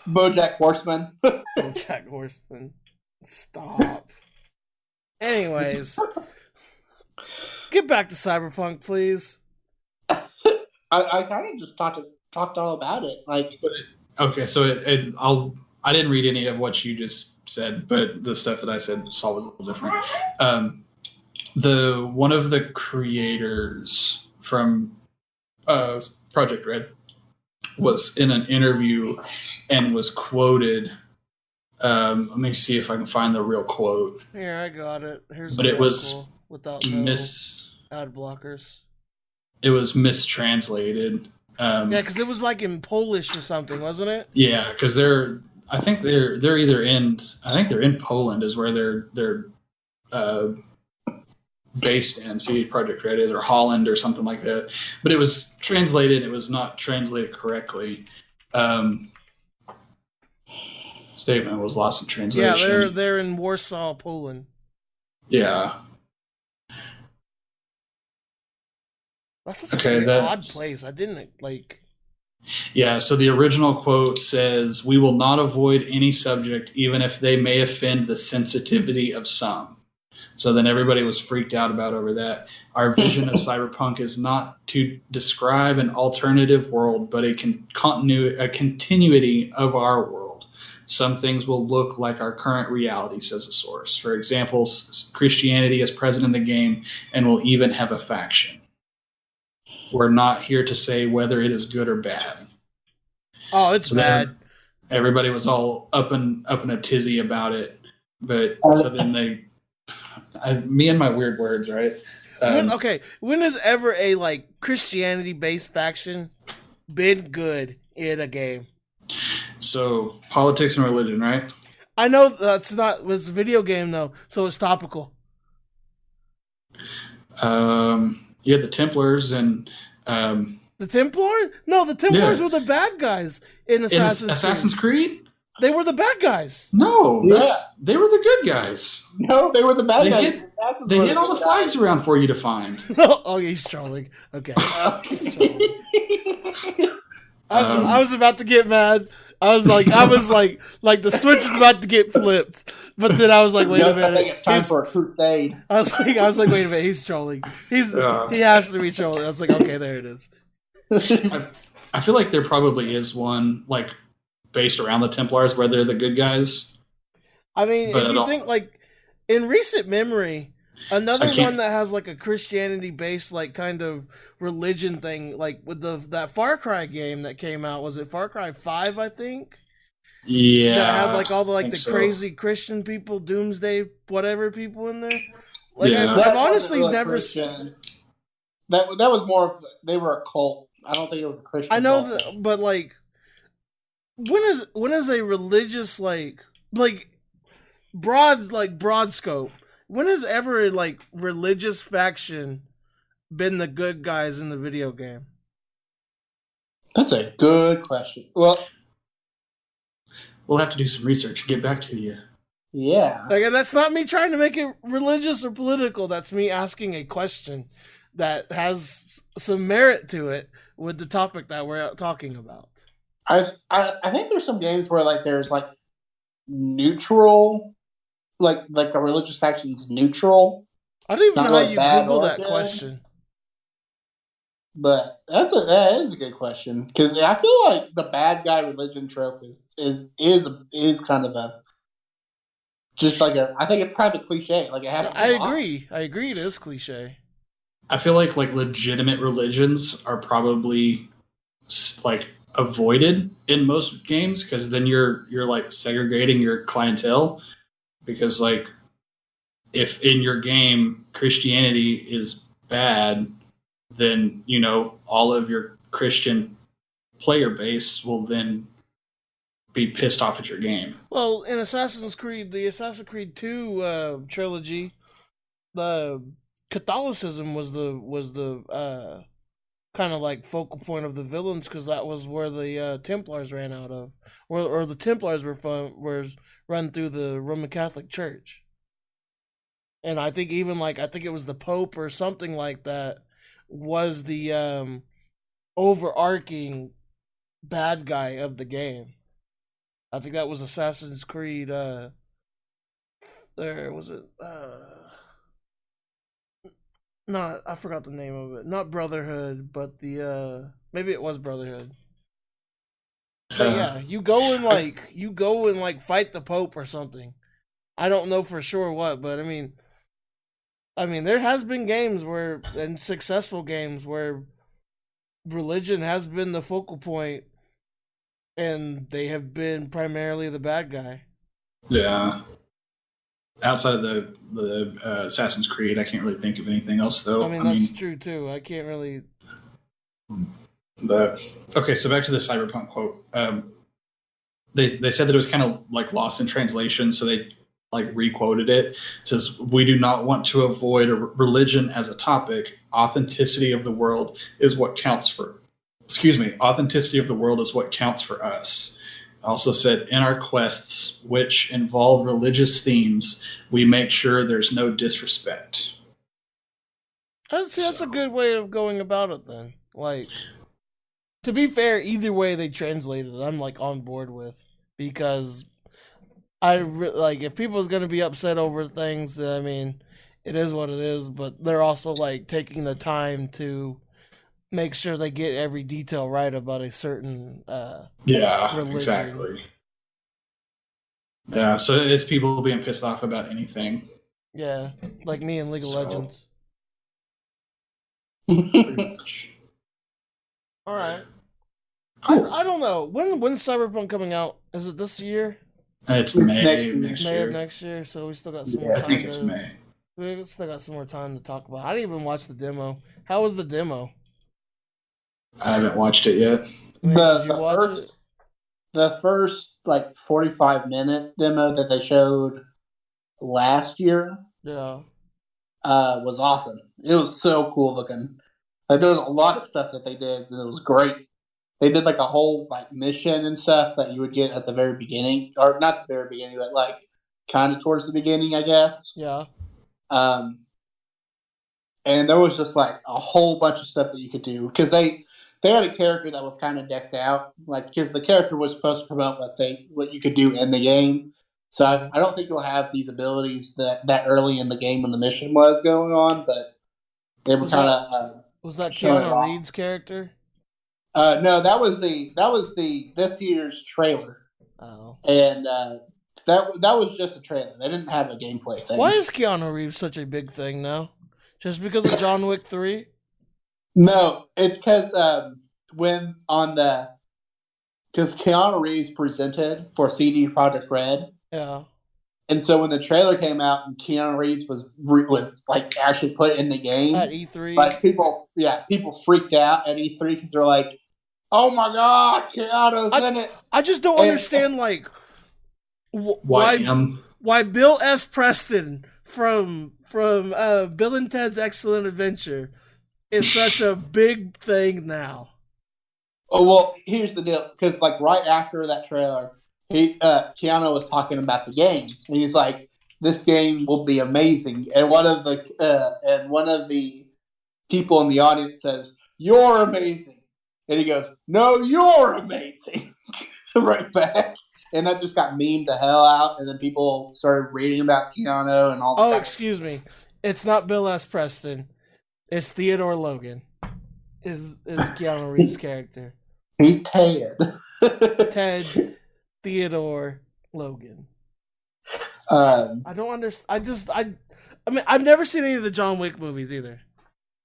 BoJack Horseman. BoJack Horseman. Stop. Anyways, get back to Cyberpunk, please. I kind of just talked all about it. Like, okay, so I didn't read any of what you just said, but the stuff that I said saw was a little different. One of the creators from Project Red was in an interview and was quoted. Let me see if I can find the real quote. Here, I got it. Here's but it was without no ad blockers. It was mistranslated. Yeah, because it was like in Polish or something, wasn't it? Yeah, because I think they're either in Poland is where they're based in. CD Projekt Red or Holland or something like that. But it was translated. It was not translated correctly. Statement was lost in translation. Yeah, they're in Warsaw, Poland. Yeah. That's such a odd place. I didn't like. Yeah, so the original quote says, "We will not avoid any subject, even if they may offend the sensitivity of some." So then everybody was freaked out over that. Our vision of cyberpunk is not to describe an alternative world, but a continuity of our world. Some things will look like our current reality, says the source. For example, Christianity is present in the game and will even have a faction. We're not here to say whether it is good or bad. Oh, it's bad. Everybody was all up in a tizzy about it, but so then me and my weird words, right? When has ever a Christianity-based faction been good in a game? So politics and religion, right? I know that's not was a video game though, so it's topical. You had the Templars and the Templars? No, the Templars were the bad guys in Assassin's Creed. They were the bad guys. No, they were the good guys. No, they were the bad guys. They hid all the flags around for you to find. Oh, he's trolling. Okay. He's trolling. I was about to get mad. I was like, the switch is about to get flipped. But then I was like, wait a minute. I think it's time for a crusade. I was like, wait a minute. He's trolling. He has to be trolling. I was like, okay, there it is. I feel like there probably is one based around the Templars where they're the good guys. I mean, if you think in recent memory, another one that has a Christianity-based kind of religion thing, with that Far Cry game that came out, was it Far Cry 5, I think? Yeah. That had all the crazy Christian people, doomsday whatever people in there. I've honestly never seen that was more of they were a cult. I don't think it was a Christian. I know that, but when is a religious broad scope? When has ever a religious faction been the good guys in the video game? That's a good question. Well, we'll have to do some research and get back to you. Yeah. That's not me trying to make it religious or political. That's me asking a question that has some merit to it with the topic that we're talking about. I think there's some games where there's neutral, a religious faction's neutral. I don't even know how you Google that question. But that is a good question because I feel like the bad guy religion trope is kind of a just I think it's kind of a cliche. It happens. I agree. I agree. It is cliche. I feel like legitimate religions are probably avoided in most games because then you're segregating your clientele because if in your game Christianity is bad, then all of your Christian player base will then be pissed off at your game. Well, in Assassin's Creed, the Assassin's Creed 2 trilogy, the Catholicism was the kind of focal point of the villains because that was where the Templars ran out of, or the Templars were run through the Roman Catholic Church, and I think even I think it was the Pope or something like that was the overarching bad guy of the game. I think that was Assassin's Creed. Was it? not I forgot the name of it. Not Brotherhood, but the maybe it was Brotherhood. But yeah, you go and fight the Pope or something. I don't know for sure what, but I mean there has been games and successful games where religion has been the focal point and they have been primarily the bad guy. Yeah. Outside of the Assassin's Creed, I can't really think of anything else, though. I mean, that's true, too. I can't really... Okay, so back to the Cyberpunk quote. They said that it was kind of like lost in translation, so they like re-quoted it. It says, "We do not want to avoid religion as a topic. Authenticity of the world is what counts for... Authenticity of the world is what counts for us." Also said, "In our quests, which involve religious themes, we make sure there's no disrespect." I'd say that's a good way of going about it then. Like, to be fair, either way they translated it, I'm like on board with. Because if people's going to be upset over things, I mean, it is what it is, but they're also like taking the time to make sure they get every detail right about a certain religion. Exactly. Yeah, so it's people being pissed off about anything. Yeah, like me in League of Legends. Pretty much. All right. Cool. I don't know. When's Cyberpunk coming out? Is it this year? It's May next May year. of next year, so we still got some more time. I think it's May. We still got some more time to talk about. I didn't even watch the demo. How was the demo? I haven't watched it yet. Did you watch it? The first 45-minute demo that they showed last year, was awesome. It was so cool looking. Like there was a lot of stuff that they did that was great. They did like a whole mission and stuff that you would get at the very beginning, or not the very beginning, but like kind of towards the beginning, I guess. Yeah. And there was just like a whole bunch of stuff that you could do because they had a character that was kind of decked out, like because the character was supposed to promote what you could do in the game. So I don't think you'll have these abilities that early in the game when the mission was going on, but they were kind of. Was that Keanu Reeves' character? No, that was this year's trailer. Oh, and that was just a trailer. They didn't have a gameplay thing. Why is Keanu Reeves such a big thing now? Just because of John Wick 3? No, it's because because Keanu Reeves presented for CD Projekt Red. Yeah. And so when the trailer came out and Keanu Reeves was like actually put in the game at E3, like people freaked out at E3 because they're like, "Oh my God, Keanu's in it!" I just don't understand like why Bill S. Preston from Bill and Ted's Excellent Adventure is such a big thing now. Oh well, here's the deal. Because like right after that trailer, Keanu was talking about the game, and he's like, "This game will be amazing." And one of the people in the audience says, "You're amazing," and he goes, "No, you're amazing," right back. And that just got memed the hell out, and then people started reading about Keanu and all. Oh, excuse me, it's not Bill S. Preston, it's Theodore Logan. Is Keanu Reeves' character? He's Ted. Ted Theodore Logan. I don't understand. I mean, I've never seen any of the John Wick movies either.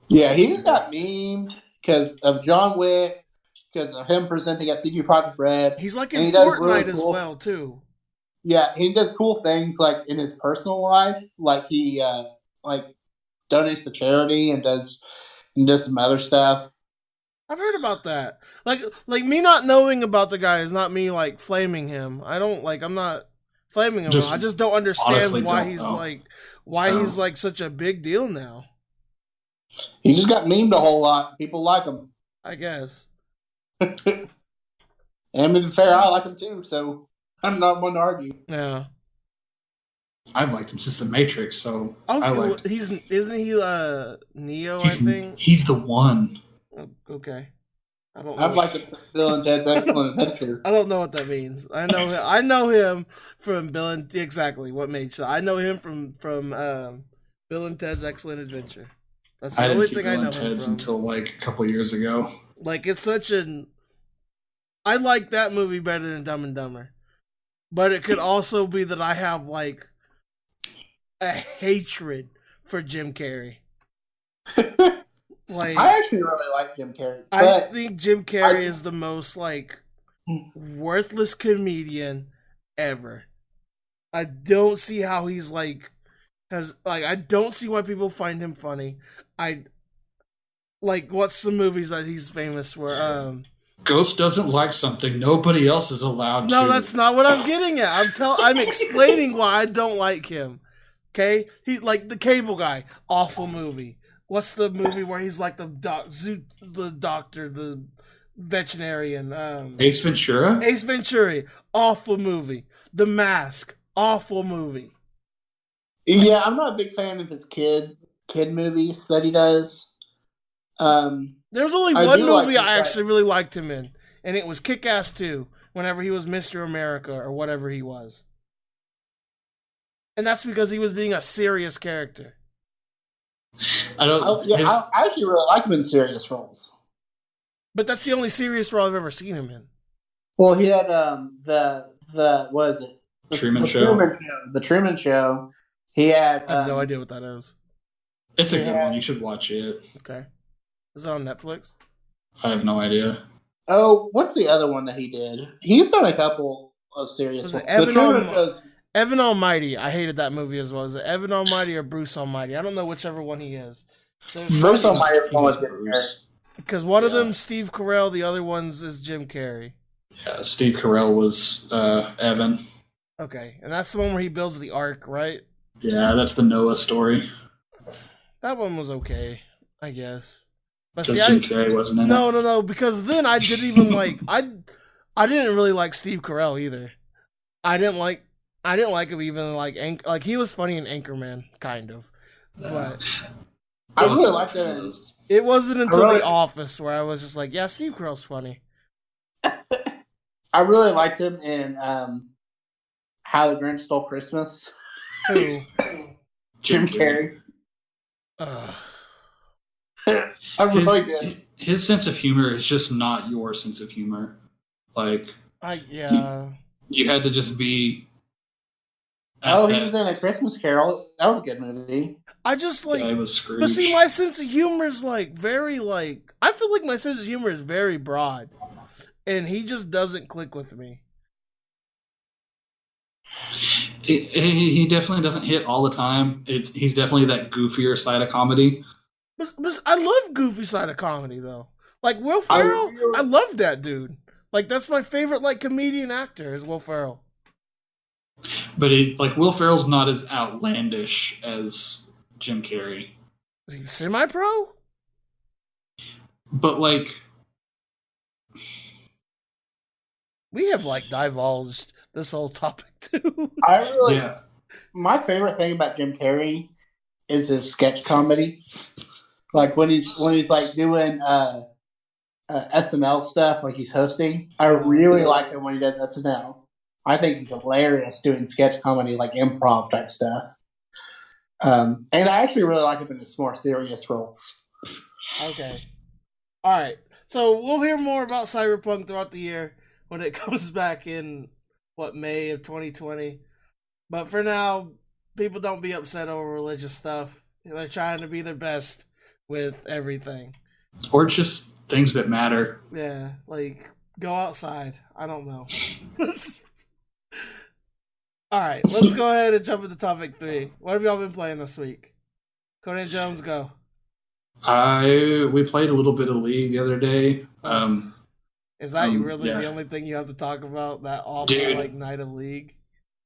Yeah, he just got memed because of John Wick, because of him presenting at CG Projekt Red. He's like in Fortnite as well, too. Yeah, he does cool things like in his personal life, like he donates to charity and does some other stuff. I've heard about that. Like me not knowing about the guy is not me like flaming him. I'm not flaming him. I just don't understand why he's like such a big deal now. He just got memed a whole lot. People like him, I guess. And to be fair, I like him too, so I'm not one to argue. Yeah. I've liked him since The Matrix, so isn't he Neo, I think? He's the one. Okay. I don't know. I've liked him from Bill and Ted's Excellent Adventure. I don't know what that means. I know him from Bill and exactly what made sense. I know him from Bill and Ted's Excellent Adventure. That's the only thing I know Bill and Ted's until like a couple years ago. Like, it's such an... I like that movie better than Dumb and Dumber. But it could also be that I have, like, a hatred for Jim Carrey. Like, I actually really like Jim Carrey. I think Jim Carrey is the most, like, worthless comedian ever. I don't see how he's, like... I don't see why people find him funny. What's the movies that he's famous for? Ghost doesn't like something nobody else is allowed to. No, that's not what I'm getting at. I'm explaining why I don't like him. Okay? He, like, The Cable Guy, awful movie. What's the movie where he's like the doctor, the veterinarian? Ace Ventura? Ace Ventura, awful movie. The Mask, awful movie. Yeah, I'm not a big fan of his kid movies that he does. There's only one movie I actually really liked him in, and it was Kick-Ass 2, whenever he was Mr. America or whatever he was. And that's because he was being a serious character. I actually really like him in serious roles. But that's the only serious role I've ever seen him in. Well, he had what is it? The Truman Show. The Truman Show. He had... I have no idea what that is. It's a good one. You should watch it. Okay. Is it on Netflix? I have no idea. Oh, what's the other one that he did? He's done a couple of serious ones. Evan Almighty. I hated that movie as well. Is it Evan Almighty or Bruce Almighty? I don't know whichever one he is. Bruce Almighty was Bruce. Because one of them Steve Carell, the other one's is Jim Carrey. Yeah, Steve Carell was Evan. Okay, and that's the one where he builds the ark, right? Yeah, that's the Noah story. That one was okay, I guess. But so Jim Carrey wasn't in it? No, because then I didn't even like... I didn't really like Steve Carell either. I didn't like him even like he was funny in Anchorman, kind of. But I really liked it. It wasn't until The Office where I was just like, yeah, Steve Carell's funny. I really liked him in How the Grinch Stole Christmas. Who? Jim Carrey. I really did. His sense of humor is just not your sense of humor. Like, you had to just be. He was in A Christmas Carol. That was a good movie. I just like. I was Scrooge. But see, my sense of humor is like very like. I feel like my sense of humor is very broad, and he just doesn't click with me. He definitely doesn't hit all the time. He's definitely that goofier side of comedy. But I love goofy side of comedy though. Like Will Ferrell, I love that dude. Like that's my favorite like comedian actor is Will Ferrell. But Will Ferrell's not as outlandish as Jim Carrey. Is he semi-pro? But like, we have like divulged this whole topic too. My favorite thing about Jim Carrey is his sketch comedy. Like when he's like doing SNL stuff, like he's hosting. I really like him when he does SNL. I think he's hilarious doing sketch comedy, like improv type stuff. And I actually really like him in his more serious roles. Okay. All right. So we'll hear more about Cyberpunk throughout the year when it comes back in, May of 2020. But for now, people don't be upset over religious stuff. They're trying to be their best with everything. Or just things that matter. Yeah, like go outside. I don't know. All right, let's go ahead and jump into topic 3. What have y'all been playing this week? Conan Jones, go. We played a little bit of League the other day. Is that really the only thing you have to talk about? That awful night of League?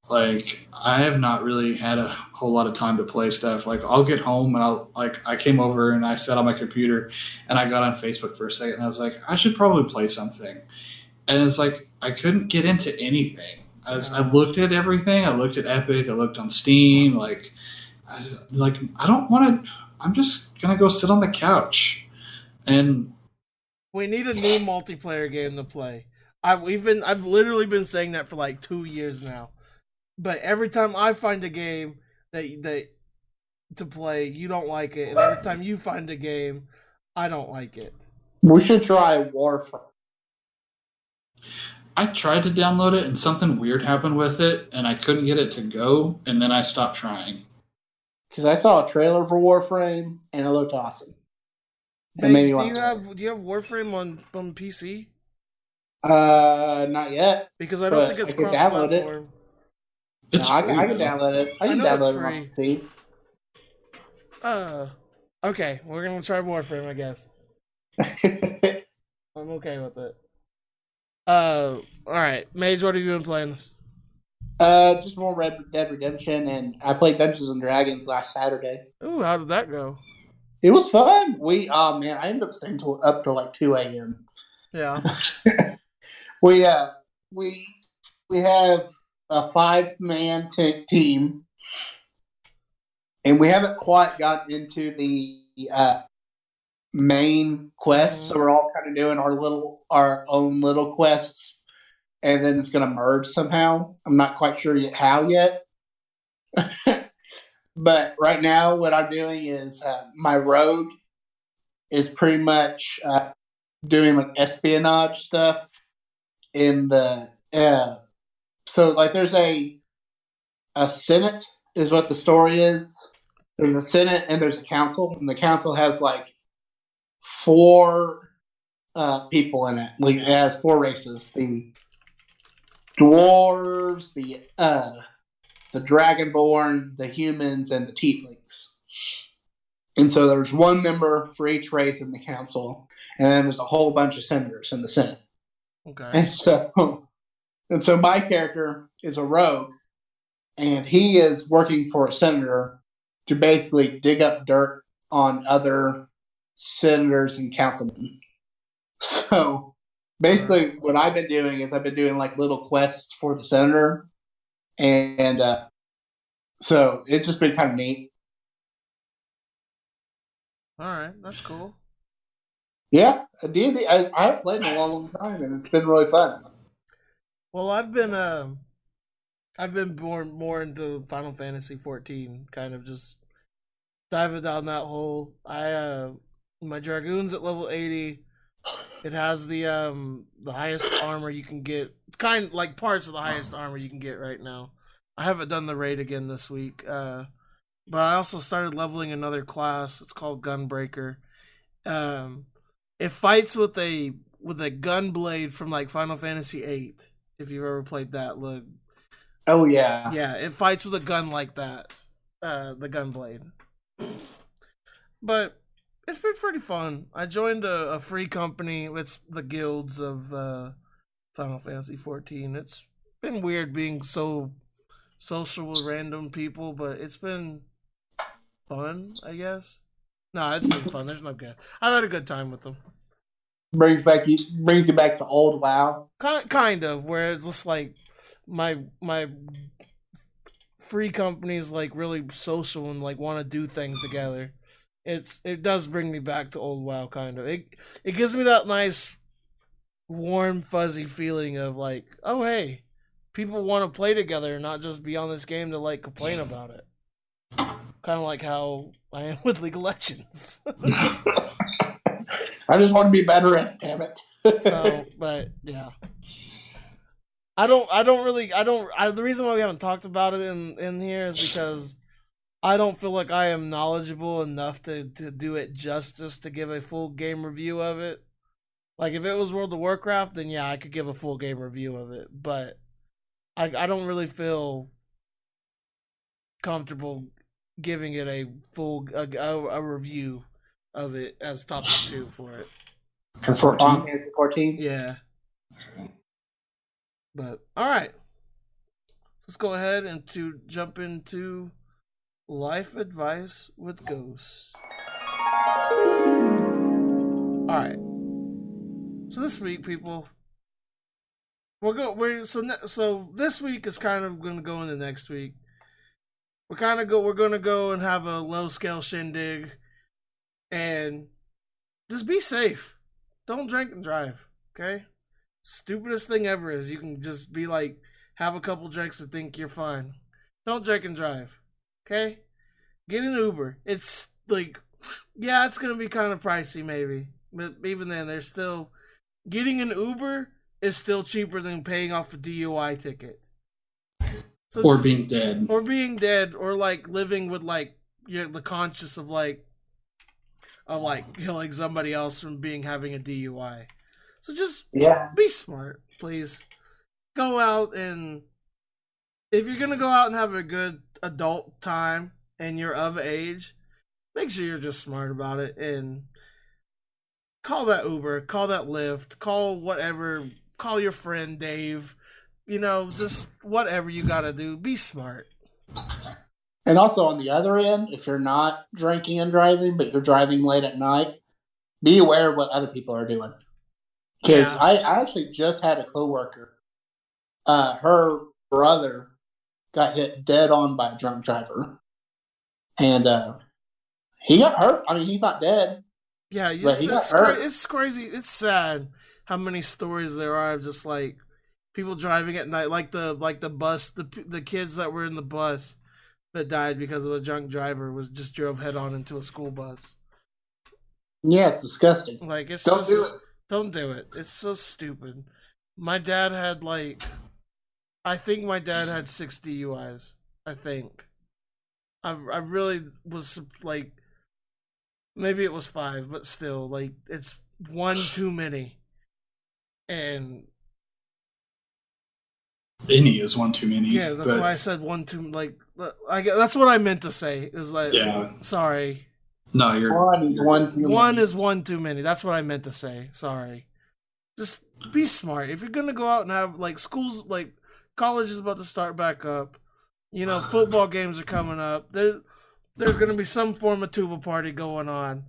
Like, I have not really had a whole lot of time to play stuff. Like, I'll get home and I came over and I sat on my computer and I got on Facebook for a second and I was like, I should probably play something. And it's like, I couldn't get into anything. I looked at everything. I looked at Epic. I looked on Steam. I don't want to. I'm just gonna go sit on the couch. And we need a new multiplayer game to play. I've literally been saying that for like 2 years now. But every time I find a game that to play, you don't like it, and every time you find a game, I don't like it. We should try Warframe. I tried to download it, and something weird happened with it, and I couldn't get it to go, and then I stopped trying. Because I saw a trailer for Warframe, and it looked awesome. Do you have Warframe on PC? Not yet. Because I don't think it's cross-platform. I can download it. I can download it on PC. Okay, we're gonna try Warframe, I guess. I'm okay with it. All right, Mage, what have you been playing? Just more Red Dead Redemption, and I played Dungeons and Dragons last Saturday. Ooh, how did that go? It was fun. I ended up staying up till like 2 a.m. Yeah. we have a 5-man team, and we haven't quite gotten into the main quest, so we're all kind of doing our own little quests, and then it's going to merge somehow. I'm not quite sure how yet. But right now, what I'm doing is my rogue is pretty much doing like espionage stuff in the so like there's a Senate is what the story is. There's a Senate and there's a council, and the council has like 4 people in it. Like, it has 4 races: the dwarves, the dragonborn, the humans, and the tieflings. And so there's 1 member for each race in the council, and then there's a whole bunch of senators in the Senate. Okay. And so my character is a rogue, and he is working for a senator to basically dig up dirt on other senators and councilmen. So basically what I've been doing is I've been doing like little quests for the senator, and so it's just been kind of neat. All right, that's cool. Yeah, D&D. I haven't played in a long time, and it's been really fun. Well, I've been more into Final Fantasy 14, kind of just diving down that hole. My Dragoon's at level 80. It has the highest armor you can get, kind like parts of the highest armor you can get right now. I haven't done the raid again this week, but I also started leveling another class. It's called Gunbreaker. It fights with a gun blade from like Final Fantasy VIII. If you've ever played that, look. Oh yeah, yeah. It fights with a gun like that, the gun blade. But it's been pretty fun. I joined a free company. It's the guilds of Final Fantasy 14. It's been weird being so social with random people, but it's been fun, I guess. No, it's been fun. There's no good. I've had a good time with them. Brings you back to old WoW. Kind of, where it's just like my free company is like really social and like want to do things together. It does bring me back to old WoW, kind of. It gives me that nice, warm, fuzzy feeling of like, oh hey, people want to play together, not just be on this game to like complain about it. Kind of like how I am with League of Legends. I just want to be better at it, damn it. So, but yeah. The reason why we haven't talked about it in here is because I don't feel like I am knowledgeable enough to do it justice to give a full game review of it. Like, if it was World of Warcraft, then yeah, I could give a full game review of it. But I don't really feel comfortable giving it a full a review of it as top 2 for it. For 14? 14? Yeah. But, alright. Let's go ahead and jump into life advice with Ghosts. Alright. So this week, people, so this week is kind of going to go into next week. We're going to go and have a low scale shindig, and just be safe. Don't drink and drive, okay? Stupidest thing ever is you can just be like, have a couple drinks and think you're fine. Don't drink and drive, okay? Get an Uber. It's like, yeah, it's gonna be kind of pricey, maybe, but even then, there's still getting an Uber is still cheaper than paying off a DUI ticket. So or being dead, or like living with like the conscience of killing somebody else from having a DUI. So just be smart, please. Go out, and if you're gonna go out and have a good adult time and you're of age, make sure you're just smart about it and call that Uber, call that Lyft, call whatever, call your friend Dave. Just whatever you gotta do. Be smart. And also on the other end, if you're not drinking and driving, but you're driving late at night, be aware of what other people are doing. Because I actually just had a coworker. Her brother got hit dead on by a drunk driver. And he got hurt. I mean, he's not dead. Yeah, it's crazy. It's sad how many stories there are of just like people driving at night, like the bus, the kids that were in the bus that died because of a drunk driver just drove head on into a school bus. Yeah, it's disgusting. Like Don't do it. Don't do it. It's so stupid. My dad had I think my dad had 6 DUIs. I think. I really was like, maybe it was 5, but still, like, it's one too many. And any is one too many. Yeah, that's why I said one too. Like, that's what I meant to say. Is like, sorry. No, one is one too many. One is one too many. That's what I meant to say. Sorry. Just be smart. If you're gonna go out and have like schools, like college is about to start back up. Football games are coming up. There's gonna be some form of tuba party going on.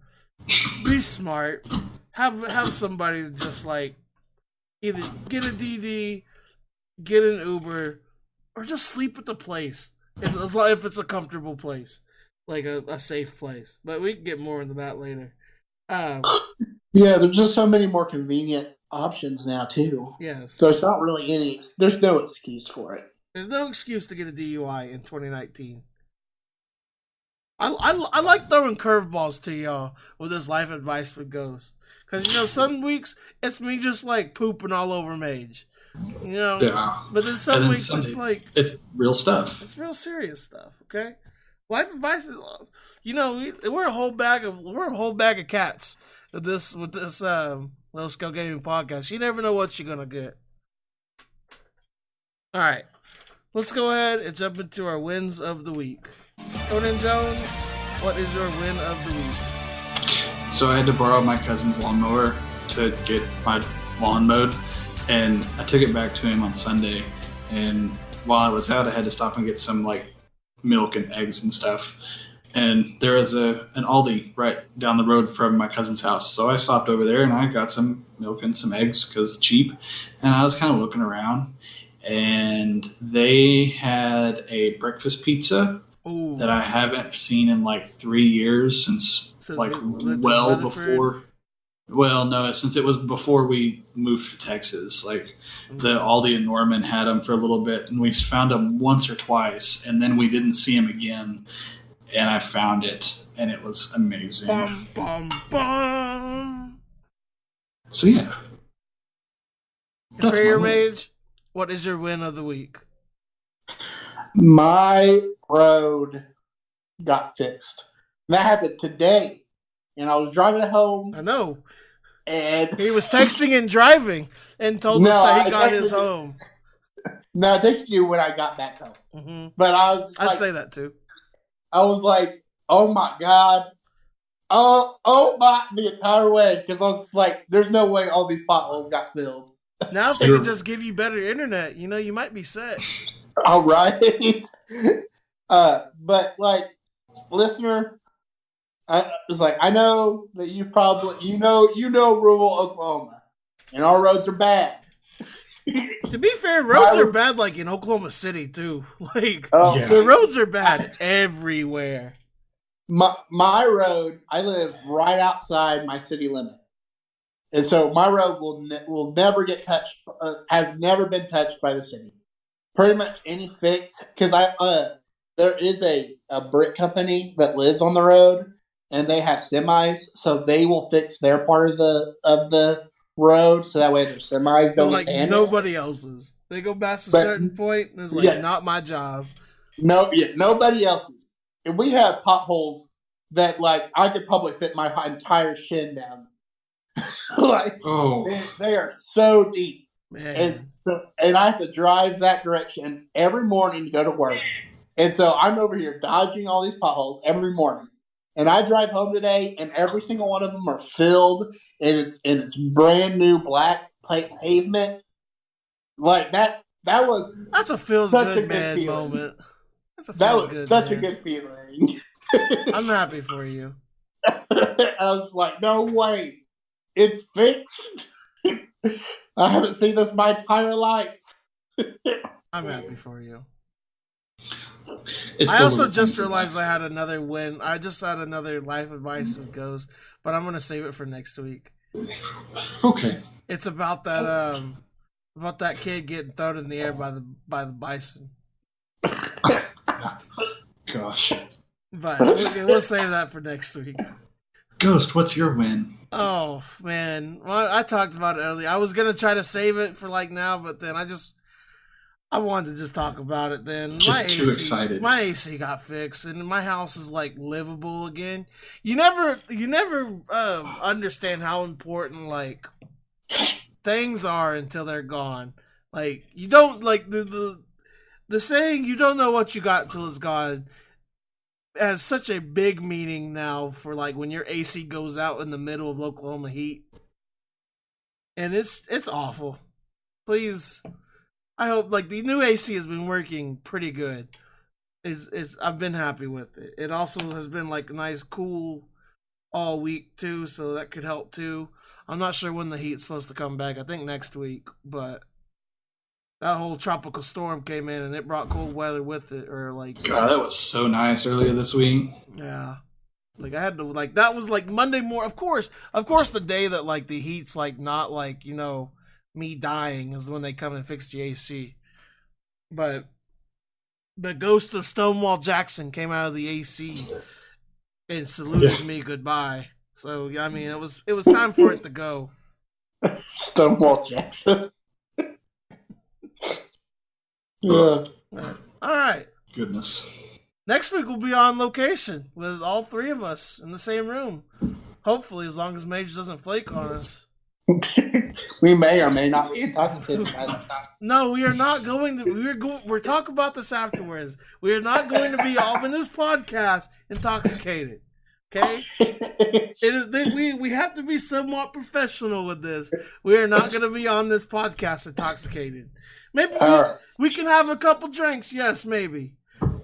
Be smart. Have somebody just like either get a DD, get an Uber, or just sleep at the place if it's a comfortable place, like a safe place. But we can get more into that later. Yeah, there's just so many more convenient options now too. Yes. So it's not really there's no excuse for it. There's no excuse to get a DUI in 2019. I like throwing curveballs to y'all with this life advice with Ghost. Because, some weeks it's me just like pooping all over Mage. Yeah. But then some weeks it's like... It's real stuff. It's real serious stuff, okay? Life advice is... we're a whole bag of cats with this Low Scale Gaming podcast. You never know what you're going to get. All right. Let's go ahead and jump into our wins of the week. Conan Jones, what is your win of the week? So I had to borrow my cousin's lawnmower to get my lawn mowed, and I took it back to him on Sunday. And while I was out, I had to stop and get some like milk and eggs and stuff. And there was an Aldi right down the road from my cousin's house. So I stopped over there and I got some milk and some eggs because cheap. And I was kind of looking around, and they had a breakfast pizza. Ooh. That I haven't seen in like 3 years since since it was before we moved to Texas. Like the Aldi in Norman had them for a little bit, and we found them once or twice, and then we didn't see them again. And I found it, and it was amazing. Bum, bum, bum. So yeah. Inferior Mage, what is your win of the week? My road got fixed. That happened today. And I was driving home. I know. And he was texting and driving and told us that he got his home. No, I texted you when I got back home. Mm-hmm. But I'd say that too. I was like, oh my God. Oh my, the entire way. Because I was like, there's no way all these potholes got filled. Now if they could just give you better internet, you might be set. All right. But like, listener, it's like, I know that you probably, you know rural Oklahoma, and our roads are bad. To be fair, roads are bad like in Oklahoma City too. Like, the roads are bad everywhere. My road, I live right outside my city limit. And so my road will never get touched, has never been touched by the city. Pretty much any fix, because there is a brick company that lives on the road, and they have semis, so they will fix their part of the road, so that way their semis don't like get nobody else's. They go past a certain point, and it's like not my job. Nobody else's. And we have potholes that like I could probably fit my entire shin down. They are so deep, man. And I have to drive that direction every morning to go to work. And so I'm over here dodging all these potholes every morning. And I drive home today, and every single one of them are filled, and it's brand new black pavement. Like that's a feels good man moment. That was such a good feeling. I'm happy for you. I was like, no way, it's fixed. I haven't seen this my entire life. I'm happy for you. It's I also just realized I had another win. I just had another life advice with Ghost, but I'm gonna save it for next week. Okay. It's about that kid getting thrown in the air by the bison. Gosh. But we'll save that for next week. Ghost, what's your win? Oh man, well, I talked about it earlier. I was gonna try to save it for like now, but then I wanted to just talk about it then. Too excited. My AC got fixed, and my house is like livable again. You never understand how important like things are until they're gone. Like you don't like the saying you don't know what you got until it's gone has such a big meaning now for like when your AC goes out in the middle of Oklahoma heat, and it's awful. Please. I hope like the new AC has been working pretty good. I've been happy with it. It also has been like nice cool all week too, so that could help too. I'm not sure when the heat's supposed to come back. I think next week, but that whole tropical storm came in and it brought cold weather with it, or like God, that was so nice earlier this week. Yeah. Like I had to like that was like Monday morning. Of course the day that like the heat's like not like, you know, me dying is when they come and fix the AC. But the ghost of Stonewall Jackson came out of the AC and saluted me goodbye. So I mean, it was time for it to go. Stonewall Jackson. Yeah. All right. Goodness. Next week we'll be on location with all three of us in the same room. Hopefully, as long as Mage doesn't flake on us. We may or may not be intoxicated by that time. No, we are not going to. We're talking about this afterwards. We are not going to be all in this podcast intoxicated. Okay, we have to be somewhat professional with this. We are not going to be on this podcast intoxicated. Maybe we can have a couple drinks. Yes, maybe,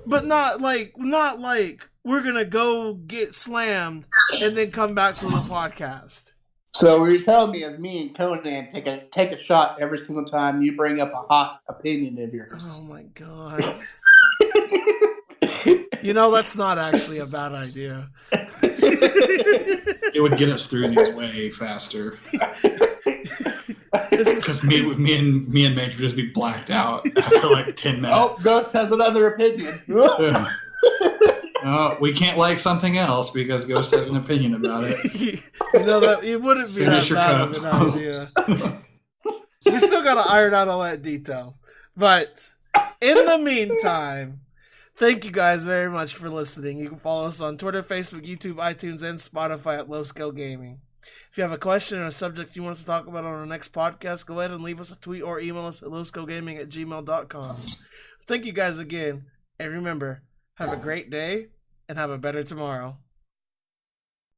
but not like we're gonna go get slammed and then come back to the podcast. So what you're telling me is me and Conan take a shot every single time you bring up a hot opinion of yours. Oh my god. You know, that's not actually a bad idea. It would get us through these way faster. Because me and Mage would just be blacked out after like 10 minutes. Oh, Ghost has another opinion. We can't like something else because Ghost has an opinion about it. You know that it wouldn't be that bad of an idea. We still got to iron out all that detail. But in the meantime, thank you guys very much for listening. You can follow us on Twitter, Facebook, YouTube, iTunes, and Spotify at Low Scale Gaming. If you have a question or a subject you want us to talk about on our next podcast, go ahead and leave us a tweet or email us at lowscalegaming@gmail.com. Thank you guys again, and remember, have a great day and have a better tomorrow.